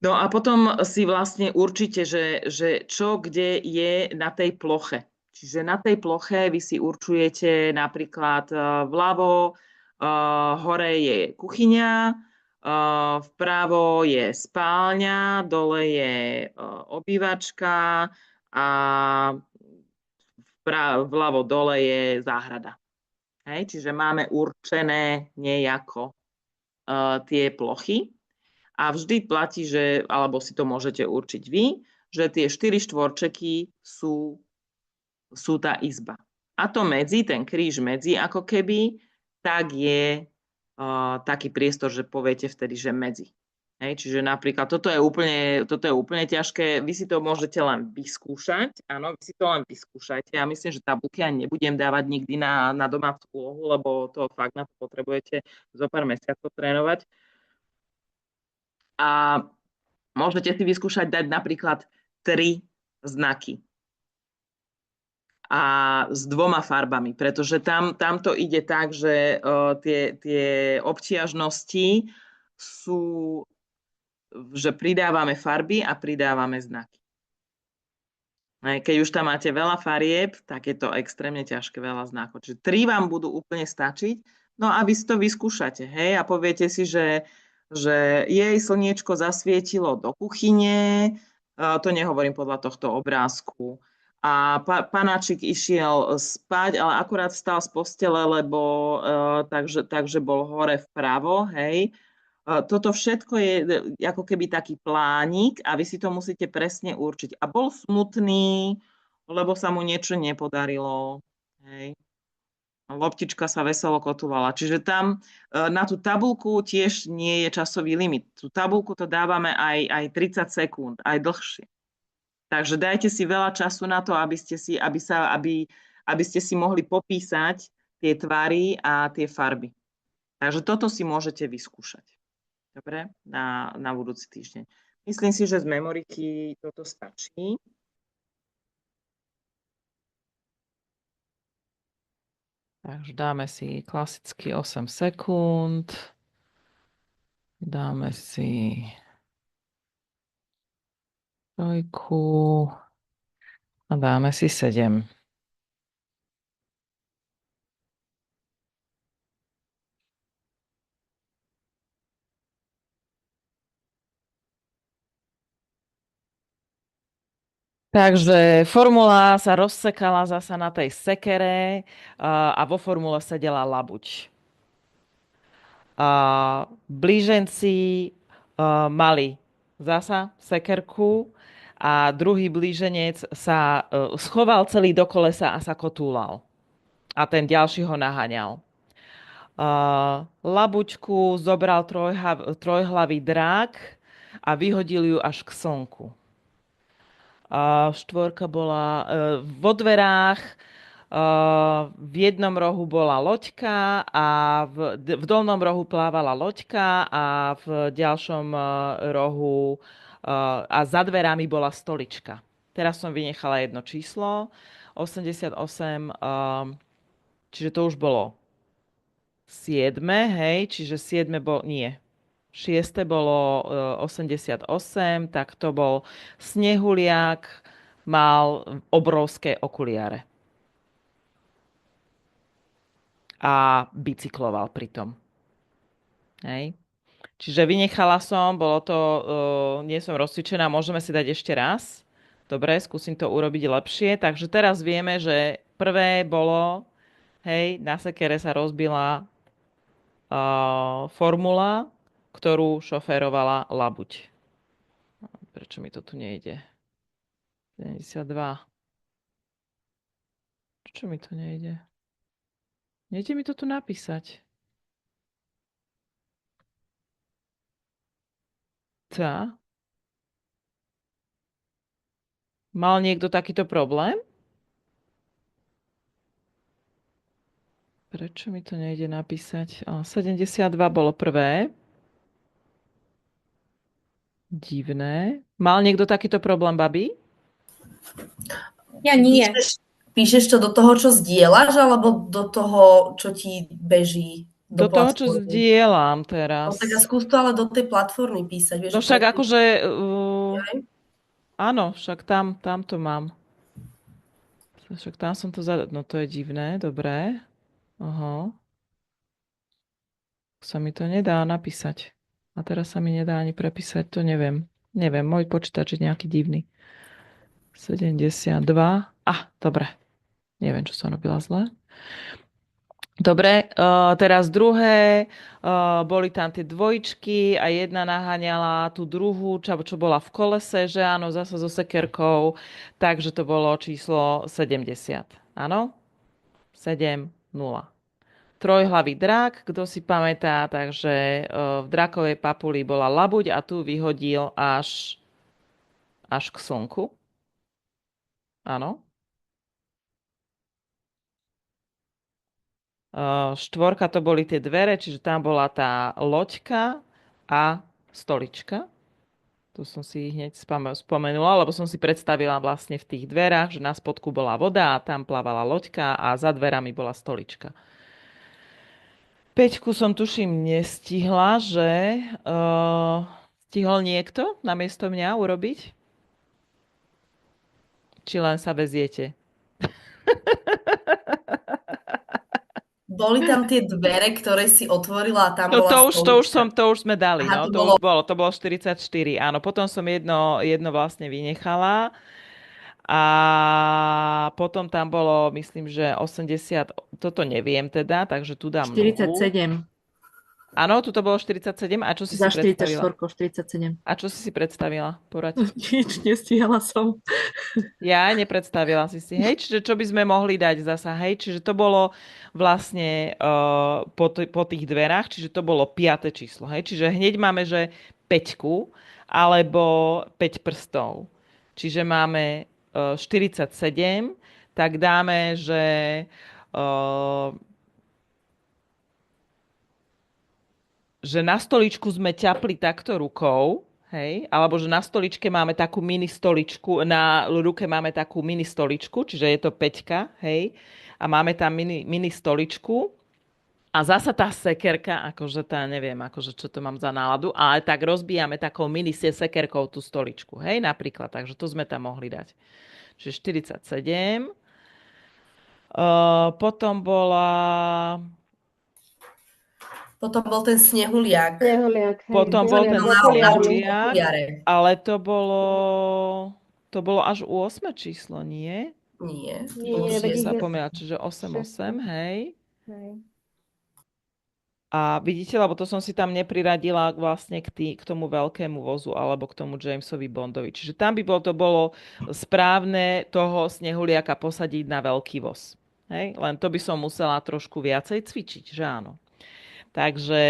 No a potom si vlastne určite, že čo kde je na tej ploche. Čiže na tej ploche vy si určujete napríklad vľavo hore je kuchyňa, vpravo je spálňa, dole je obývačka a vľavo dole je záhrada. Hej? Čiže máme určené nejako tie plochy. A vždy platí, že, alebo si to môžete určiť vy, že tie 4 štvorčeky sú tá izba. A to medzi, ten kríž medzi ako keby, tak je taký priestor, že poviete vtedy, že medzi. Hej, čiže napríklad toto je úplne ťažké, vy si to môžete len vyskúšať, áno, vy si to len vyskúšajte. Ja myslím, že tabulky ani nebudem dávať nikdy na domácu úlohu, lebo to fakt na to potrebujete zo pár mesiacov trénovať. A môžete si vyskúšať dať napríklad 3 znaky. A s 2 farbami, pretože tam to ide tak, že tie obtiažnosti sú, že pridávame farby a pridávame znaky. Keď už tam máte veľa farieb, tak je to extrémne ťažké, veľa znakov. Čiže 3 vám budú úplne stačiť, no a vy si to vyskúšate, hej, a poviete si, že jej slniečko zasvietilo do kuchyne, to nehovorím podľa tohto obrázku, a panáčik išiel spať, ale akurát vstal z postele, lebo takže bol hore vpravo, hej. Toto všetko je ako keby taký plánik a vy si to musíte presne určiť. A bol smutný, lebo sa mu niečo nepodarilo, hej. Loptička sa veselo kotúvala. Čiže tam na tú tabuľku tiež nie je časový limit. Tú tabuľku to dávame aj 30 sekúnd, aj dlhšie. Takže dajte si veľa času na to, aby ste si mohli popísať tie tvary a tie farby. Takže toto si môžete vyskúšať. Dobre? Na budúci týždeň. Myslím si, že z memoriky toto stačí. Takže dáme si klasicky 8 sekúnd. Dáme si 3 a dáme si 7. Takže formula sa rozsekala zasa na tej sekere a vo formule sedela labuť. Blíženci mali zasa sekerku a druhý blíženec sa schoval celý do kolesa a sa kotúlal. A ten ďalší ho naháňal. Labuťku zobral trojhlavý drák a vyhodil ju až k slnku. Štvorka bola vo dverách, v jednom rohu bola loďka a v dolnom rohu plávala loďka a v ďalšom rohu a za dverami bola stolička. Teraz som vynechala jedno číslo, 88, čiže to už bolo 7, hej, čiže 7 bolo, nie. 6 bolo 88, tak to bol snehuliak, mal obrovské okuliare. A bicykloval pritom. Hej. Čiže vynechala som, bolo to, nie som rozcvičená, môžeme si dať ešte raz. Dobre, skúsim to urobiť lepšie. Takže teraz vieme, že prvé bolo, hej, na sekere sa rozbila formula, ktorú šoférovala labuť. Prečo mi to tu nejde? 72. Prečo mi to nejde? Nejde mi to tu napísať. Tá. Mal niekto takýto problém? Prečo mi to nejde napísať? 72 bolo prvé. Divné. Mal niekto takýto problém, babi? Ja nie. Píšeš to do toho, čo zdieľaš, alebo do toho, čo ti beží Do toho, čo platformy? zdieľam No teraz. tak a skús to ale do tej platformy písať. Vieš, No však prečo? akože... Jaj. áno, však tam to mám. Však tam som to No to je divné, dobré. Aha. Sa mi to nedá napísať. A teraz sa mi nedá ani prepísať, to neviem. Neviem, môj počítač je nejaký divný. 72. Dobre. Neviem, čo som robila zle. Dobre, teraz druhé, boli tam tie dvojičky a jedna naháňala tú druhú, čo bola v kolese, že áno, zase so sekerkou, takže to bolo číslo 70. Áno? 7, 0. Trojhlavý drak, kto si pamätá, takže v drakovej papuli bola labuť a tu vyhodil až k slnku. Áno. Štvorka to boli tie dvere, čiže tam bola tá loďka a stolička. Tu som si hneď spomenula, lebo som si predstavila vlastne v tých dverách, že na spodku bola voda a tam plávala loďka a za dverami bola stolička. Peťku som tuším nestihla, že stihol niekto namiesto mňa urobiť? Či len sa veziete? Boli tam tie dvere, ktoré si otvorila a tam To bola stolička. už sme dali, Aha, no. to To bolo 44, áno. Potom som jedno vlastne vynechala. A potom tam bolo, myslím, že 80, toto neviem teda, takže tu dám 47. Áno, tu to bolo 47. A čo si Za si predstavila? 44, 47. A čo si predstavila? Poraď. Nič, nestihala som. Ja nepredstavila si. Hej, čiže čo by sme mohli dať zasa? Hej, čiže to bolo vlastne po tých dverách, čiže to bolo 5. číslo. Hej, čiže hneď máme, že 5 alebo 5 prstov. Čiže máme 47, tak dáme, že na stoličku sme ťapli takto rukou, hej, alebo že na stoličke máme takú mini stoličku, na ruke máme takú mini stoličku, čiže je to 5, hej, a máme tam mini stoličku a zasa tá sekerka, akože tá, neviem, akože čo to mám za náladu, ale tak rozbijame takou mini sekerkou tú stoličku, hej, napríklad, takže to sme tam mohli dať. Čiže 47. Potom bol ten snehuliak. Snehuliak, hej. Potom bol ten Snehuliak. snehuliak, ale to bolo až u 8 číslo, nie? Nie. Nie, Som veď ich je- zapomínala, čiže 8, hej. Hej. A vidíte, lebo to som si tam nepriradila vlastne k tomu veľkému vozu alebo k tomu Jamesovi Bondovi. Čiže tam by to bolo správne toho snehuliaka posadiť na veľký voz. Hej? Len to by som musela trošku viacej cvičiť, že áno. Takže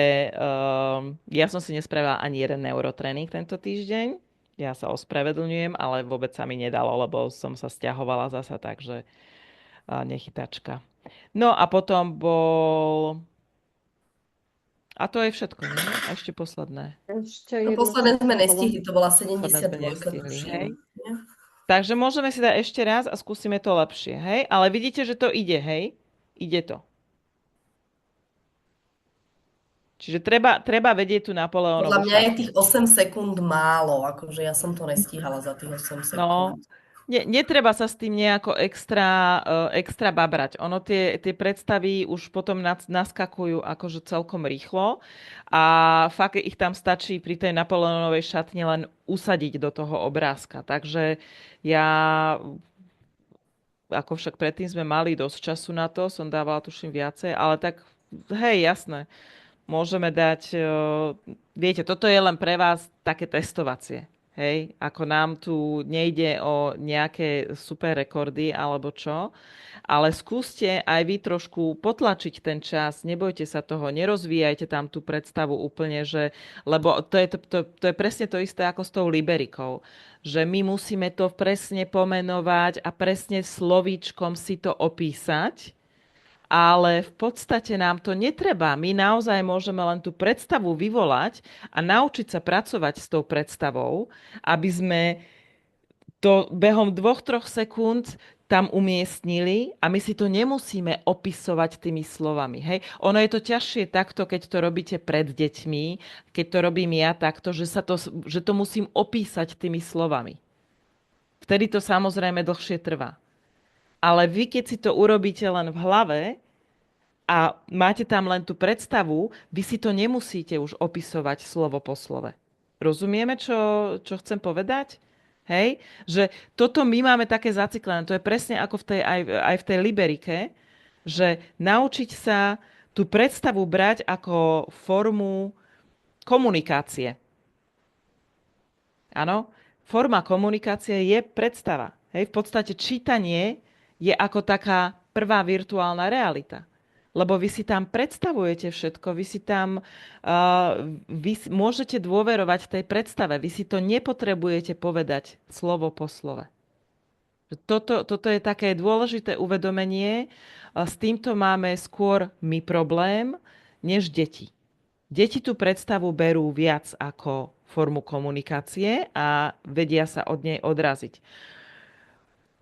ja som si nespravila ani jeden neurotréning tento týždeň. Ja sa ospravedlňujem, ale vôbec sa mi nedalo, lebo som sa sťahovala zasa, takže nechytačka. No a potom bol... A to je všetko, nie? A ešte posledné. Ešte To jedno, posledné čo sme bolo. nestihli, to bola Posledné sme 72. nestihli, tuším. hej. Nie? Takže môžeme si dať ešte raz a skúsime to lepšie, hej? Ale vidíte, že to ide, hej? Ide to. Čiže treba vedieť tú Napoleónovú Podľa mňa je šatňu. tých 8 sekúnd málo, akože ja som to nestíhala za tých 8 No, sekúnd. netreba sa s tým nejako extra babrať. Ono tie predstavy už potom naskakujú akože celkom rýchlo a fakt ich tam stačí pri tej Napoleónovej šatni len usadiť do toho obrázka. Takže ja, ako však predtým sme mali dosť času na to, som dávala tuším viacej, ale tak hej, jasné. Môžeme dať, viete, toto je len pre vás také testovacie. Hej, ako nám tu nejde o nejaké super rekordy alebo čo, ale skúste aj vy trošku potlačiť ten čas, nebojte sa toho, nerozvíjajte tam tú predstavu úplne, že, lebo to je presne to isté ako s tou liberikou, že my musíme to presne pomenovať a presne slovíčkom si to opísať, ale v podstate nám to netreba. My naozaj môžeme len tú predstavu vyvolať a naučiť sa pracovať s tou predstavou, aby sme to behom 2-3 sekúnd tam umiestnili a my si to nemusíme opisovať tými slovami. Hej? Ono je to ťažšie takto, keď to robíte pred deťmi, keď to robím ja takto, že to musím opísať tými slovami. Vtedy to samozrejme dlhšie trvá. Ale vy, keď si to urobíte len v hlave, a máte tam len tú predstavu, vy si to nemusíte už opisovať slovo po slove. Rozumieme, čo chcem povedať? Hej? Že toto my máme také zaciklené. To je presne ako aj v tej liberike, že naučiť sa tú predstavu brať ako formu komunikácie. Áno? Forma komunikácie je predstava. Hej? V podstate čítanie je ako taká prvá virtuálna realita. Lebo vy si tam predstavujete všetko, vy môžete dôverovať tej predstave, vy si to nepotrebujete povedať slovo po slove. Toto je také dôležité uvedomenie. S týmto máme skôr my problém, než deti. Deti tú predstavu berú viac ako formu komunikácie a vedia sa od nej odraziť.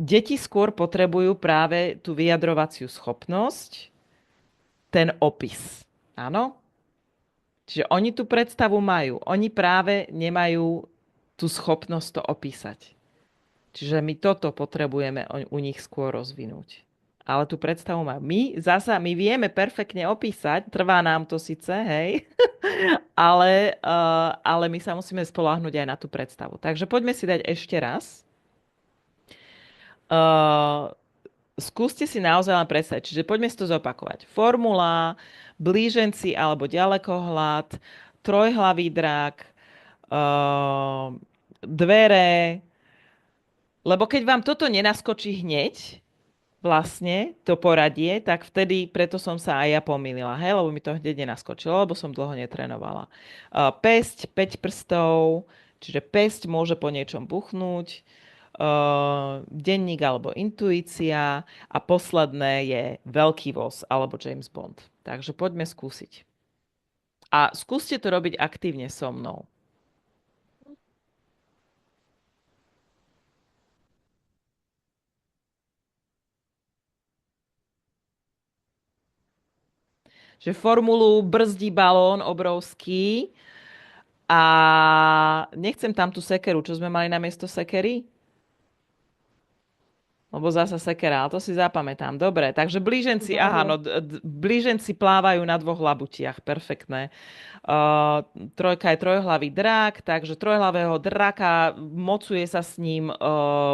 Deti skôr potrebujú práve tú vyjadrovaciu schopnosť, ten opis. Áno? Čiže oni tú predstavu majú. Oni práve nemajú tú schopnosť to opísať. Čiže my toto potrebujeme u nich skôr rozvinúť. Ale tú predstavu majú. My vieme perfektne opísať, trvá nám to síce, hej, ale my sa musíme spoľahnúť aj na tú predstavu. Takže poďme si dať ešte raz. Skúste si naozaj len predstaviť. Čiže poďme si to zopakovať. Formula, blíženci alebo ďalekohľad, trojhlavý drak, dvere. Lebo keď vám toto nenaskočí hneď, vlastne to poradie, tak vtedy, preto som sa aj ja pomýlila, hej, lebo mi to hneď nenaskočilo, lebo som dlho netrenovala. Pesť, 5 prstov, čiže pesť môže po niečom buchnúť, denník alebo intuícia a posledné je Veľký voz alebo James Bond. Takže poďme skúsiť. A skúste to robiť aktívne so mnou. Že formulu brzdí balón obrovský a nechcem tam tú sekeru. Čo sme mali namiesto sekery? Lebo zasa sekera, ale to si zapamätám. Dobre, takže blíženci, aha, no blíženci plávajú na 2 labutiach, perfektné. Trojka je trojhlavý drak, takže trojhlavého draka mocuje sa s ním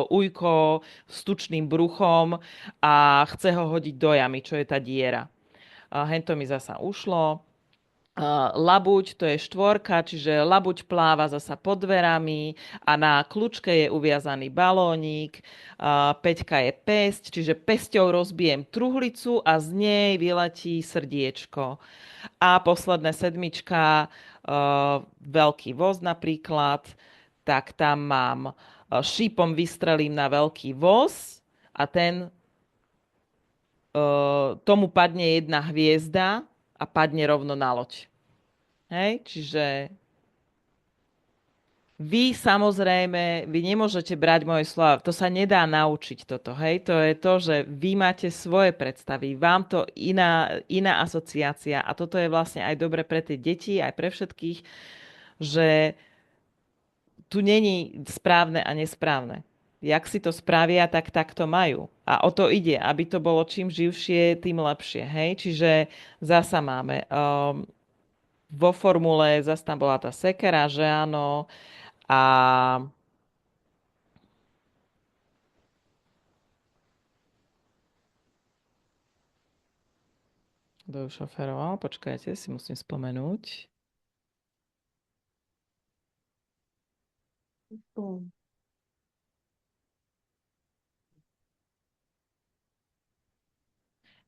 ujko s tučným bruchom a chce ho hodiť do jamy, čo je tá diera. Hento mi zasa ušlo. Labuť, to je 4, čiže labuť pláva zasa pod dverami a na kľúčke je uviazaný balónik. 5 je pesť, čiže pesťou rozbijem truhlicu a z nej vyletí srdiečko. A posledné 7, veľký voz napríklad, tak tam mám šípom vystrelím na veľký voz a tomu padne 1 hviezda a padne rovno na loď. Hej? Čiže vy samozrejme, vy nemôžete brať moje slova. To sa nedá naučiť toto. Hej? To je to, že vy máte svoje predstavy. Vám to iná asociácia a toto je vlastne aj dobre pre tie deti, aj pre všetkých, že tu není správne a nesprávne. Jak si to spravia, tak to majú. A o to ide, aby to bolo čím živšie, tým lepšie. Hej? Čiže zasa máme vo formule, zase tam bola tá sekera, že áno. A kto ju šoferoval? Počkajte, si musím spomenúť.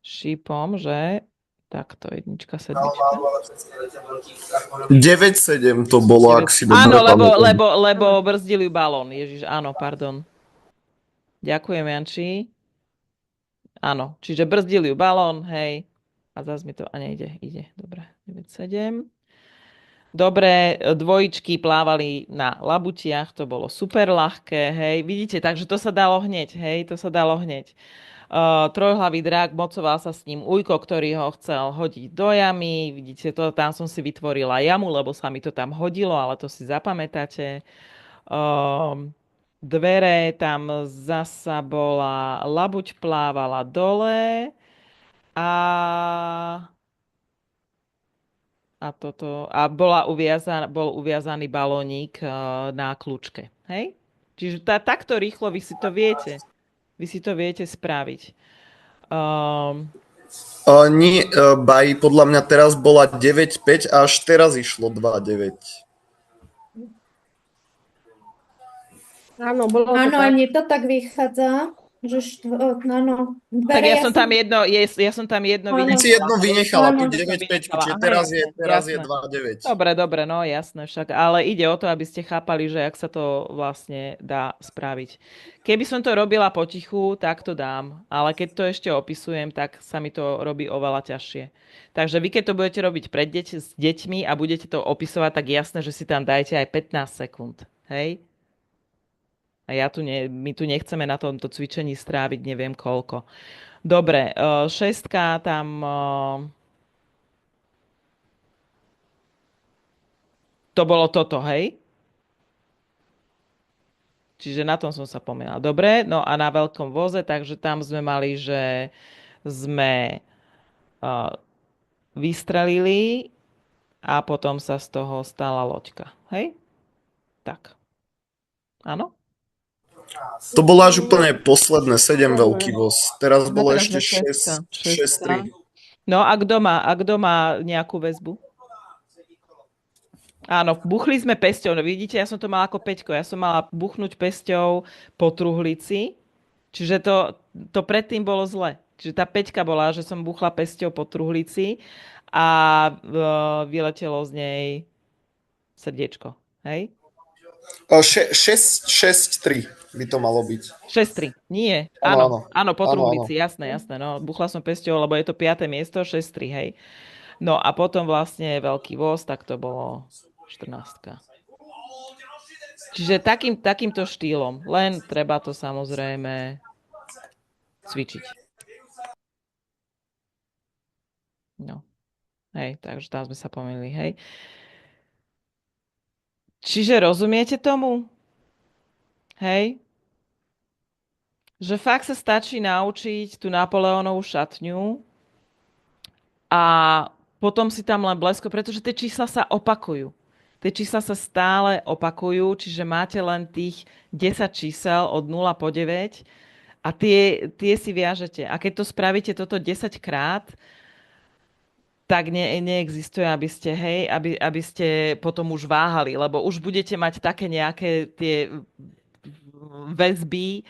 Šípom, že takto jednička, sedmička. 9-7 to bolo, ak si dobre Áno, pamätám. lebo brzdili balón. Ježiš, áno, pardon. Ďakujem, Janči. Áno, čiže brzdili balón, hej. A zase mi to, a nejde, ide. Dobre, 9-7. Dobre, dvojičky plávali na labutiach, to bolo super ľahké, hej. Vidíte, takže to sa dalo hneď, hej, to sa dalo hneď. Trojhlavý drak, mocoval sa s ním Ujko, ktorý ho chcel hodiť do jamy. Vidíte, tam som si vytvorila jamu, lebo sa mi to tam hodilo, ale to si zapamätáte. Dvere, tam zasa bola, labuť plávala dole a bol uviazaný balónik na kľúčke. Hej? Čiže takto rýchlo vy si to viete. Vy si to viete spraviť. Nie, Baj, podľa mňa teraz bola 9-5 a až teraz išlo 2-9. Áno, bolo to Áno, aj tak. mne to tak vychádza, že áno. Tak ja som tam jedno Áno. Ty si jedno vynechala, Áno. tú 9-5, čiže Aha, teraz je jasné. 2-9. Dobre, no jasné však. Ale ide o to, aby ste chápali, že ak sa to vlastne dá spraviť. Keby som to robila potichu, tak to dám. Ale keď to ešte opisujem, tak sa mi to robí oveľa ťažšie. Takže vy, keď to budete robiť s deťmi a budete to opisovať, tak jasné, že si tam dajte aj 15 sekúnd. Hej? A my tu nechceme na tomto cvičení stráviť neviem koľko. Dobre, šestka tam... To bolo toto, hej? Čiže na tom som sa pomýlila. Dobre, no a na veľkom voze, takže tam sme mali, že sme vystrelili a potom sa z toho stala loďka. Hej? Tak. Áno? To bolo až úplne posledné, 7 veľký voz. Teraz bolo teraz ešte sme 6-3. No a kto má nejakú väzbu? Áno, buchli sme pesťou. No vidíte, ja som to mala ako peťko. Ja som mala buchnúť pesťou po truhlici. Čiže to predtým bolo zle. Čiže tá peťka bola, že som buchla pesťou po truhlici a vyletelo z nej srdiečko. Hej? 6-3 by to malo byť. 6-3. Nie. Áno. Áno, po truhlici. Jasné. No, buchla som pesťou, lebo je to 5. miesto, 6-3, hej. No a potom vlastne veľký voz, tak to bolo 14. Čiže takýmto štýlom. Len treba to samozrejme cvičiť. No. Hej, takže tam sme sa pomýlili, hej. Čiže rozumiete tomu? Hej? Že fakt sa stačí naučiť tú Napoleónovú šatňu a potom si tam len blesko, pretože tie čísla sa opakujú. Tie čísla sa stále opakujú, čiže máte len tých 10 čísel od 0 po 9 a tie si viažete. A keď to spravíte toto 10 krát, tak neexistuje, aby ste potom už váhali, lebo už budete mať také nejaké tie väzby,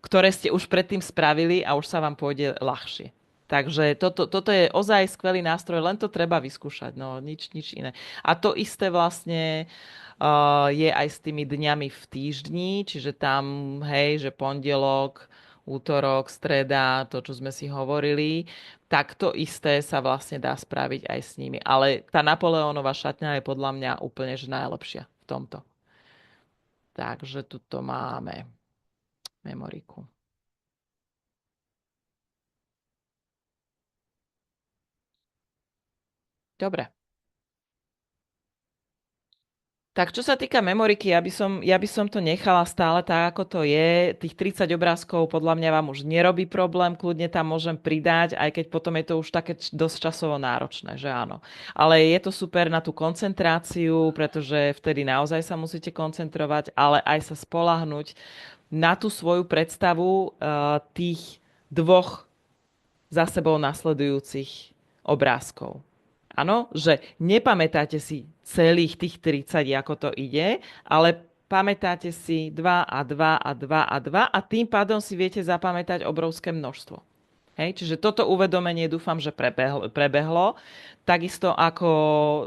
ktoré ste už predtým spravili a už sa vám pôjde ľahšie. Takže toto je ozaj skvelý nástroj, len to treba vyskúšať, no nič iné. A to isté vlastne je aj s tými dňami v týždni, čiže tam, hej, že pondelok, útorok, streda, to, čo sme si hovorili, tak to isté sa vlastne dá spraviť aj s nimi. Ale tá Napoleónova šatňa je podľa mňa úplne že najlepšia v tomto. Takže tuto máme memoriku. Dobre. Tak čo sa týka memoriky, ja by som to nechala stále tak, ako to je. Tých 30 obrázkov podľa mňa vám už nerobí problém, kľudne tam môžem pridať, aj keď potom je to už také dosť časovo náročné, že áno. Ale je to super na tú koncentráciu, pretože vtedy naozaj sa musíte koncentrovať, ale aj sa spoľahnúť na tú svoju predstavu tých dvoch za sebou nasledujúcich obrázkov. Áno, že nepamätáte si celých tých 30, ako to ide, ale pamätáte si 2 a 2 a 2 a 2 a tým pádom si viete zapamätať obrovské množstvo. Hej, čiže toto uvedomenie dúfam, že prebehlo. Takisto ako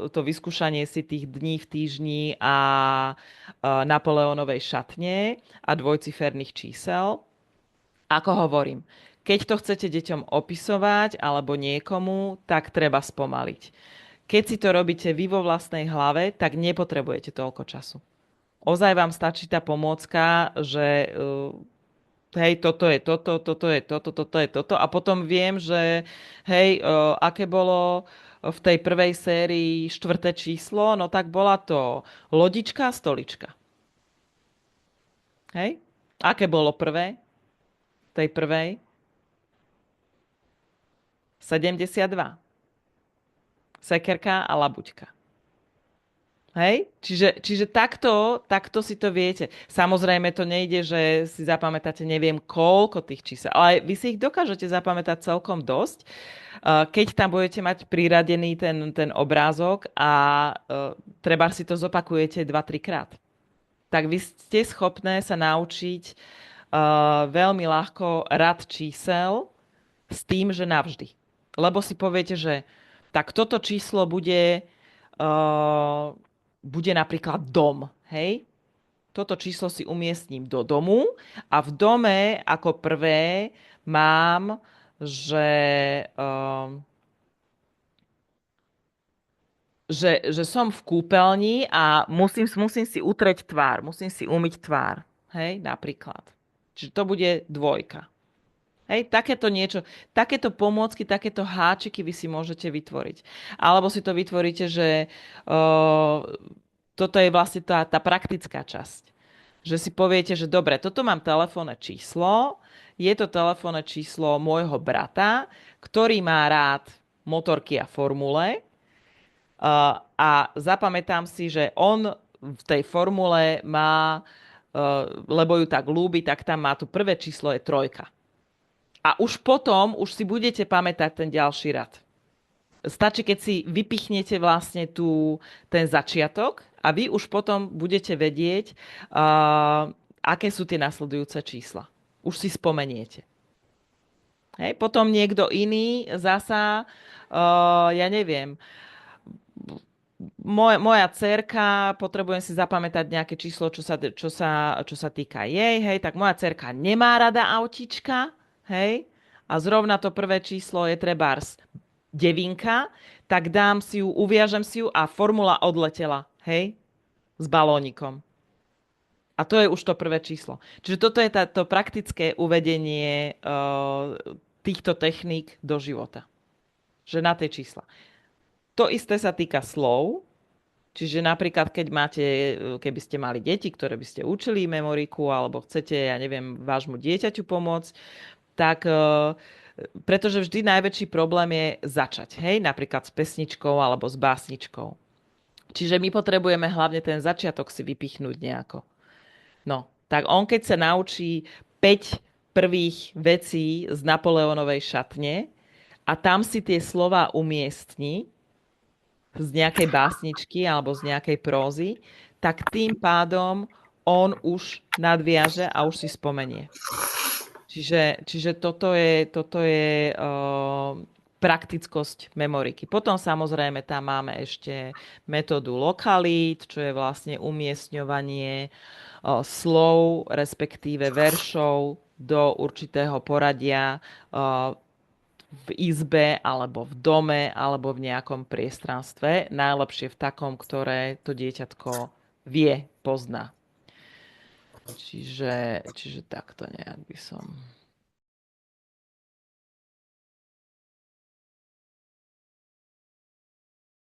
to vyskúšanie si tých dní v týždni a Napoleónovej šatne a dvojciferných čísel. Ako hovorím, keď to chcete deťom opisovať alebo niekomu, tak treba spomaliť. Keď si to robíte vy vo vlastnej hlave, tak nepotrebujete toľko času. Ozaj vám stačí tá pomôcka, že hej, toto je toto, toto je toto, toto je toto. A potom viem, že hej, aké bolo v tej prvej sérii 4. číslo, no tak bola to lodička a stolička. Hej? Aké bolo prvé? Tej prvej? 72. Sekerka a labuťka. Hej? Čiže takto si to viete. Samozrejme to nejde, že si zapamätáte neviem koľko tých čísel, ale vy si ich dokážete zapamätať celkom dosť, keď tam budete mať priradený ten obrázok a treba si to zopakujete 2-3 krát. Tak vy ste schopné sa naučiť veľmi ľahko rad čísel s tým, že navždy. Lebo si poviete, že tak toto číslo bude napríklad dom, hej? Toto číslo si umiestním do domu a v dome ako prvé mám, že som v kúpeľni a musím si utrieť tvár, musím si umyť tvár, hej? Napríklad. Čiže to bude 2. Hej, takéto niečo, takéto pomôcky, takéto háčiky vy si môžete vytvoriť. Alebo si to vytvoríte, že toto je vlastne tá praktická časť. Že si poviete, že dobre, toto mám telefónne číslo, je to telefónne číslo môjho brata, ktorý má rád motorky a formule a zapamätám si, že on v tej formule má, lebo ju tak ľúbi, tak tam má tu prvé číslo je 3. A už potom si budete pamätať ten ďalší rad. Stačí, keď si vypichnete vlastne ten začiatok a vy už potom budete vedieť, aké sú tie nasledujúce čísla. Už si spomeniete. Hej, potom niekto iný zasa, ja neviem, moja dcerka, potrebujem si zapamätať nejaké číslo, čo sa týka jej, hej, tak moja dcerka nemá rada autička, hej, a zrovna to prvé číslo je trebárs 9, tak uviažem si ju a formula odletela, hej, s balónikom. A to je už to prvé číslo. Čiže toto je to praktické uvedenie týchto techník do života. Že na tie čísla. To isté sa týka slov. Čiže napríklad, keby ste mali deti, ktoré by ste učili memoriku, alebo chcete, ja neviem, vášmu dieťaťu pomôcť, tak pretože vždy najväčší problém je začať. Hej? Napríklad s pesničkou alebo s básničkou. Čiže my potrebujeme hlavne ten začiatok si vypichnúť nejako. No, tak on keď sa naučí 5 prvých vecí z Napoleónovej šatne a tam si tie slová umiestni z nejakej básničky alebo z nejakej prózy, tak tým pádom on už nadviaže a už si spomenie. Čiže toto je praktickosť memoriky. Potom samozrejme tam máme ešte metódu lokalít, čo je vlastne umiestňovanie slov, respektíve veršov do určitého poradia v izbe, alebo v dome, alebo v nejakom priestranstve. Najlepšie v takom, ktoré to dieťatko vie, pozná. Čiže takto nejak by som...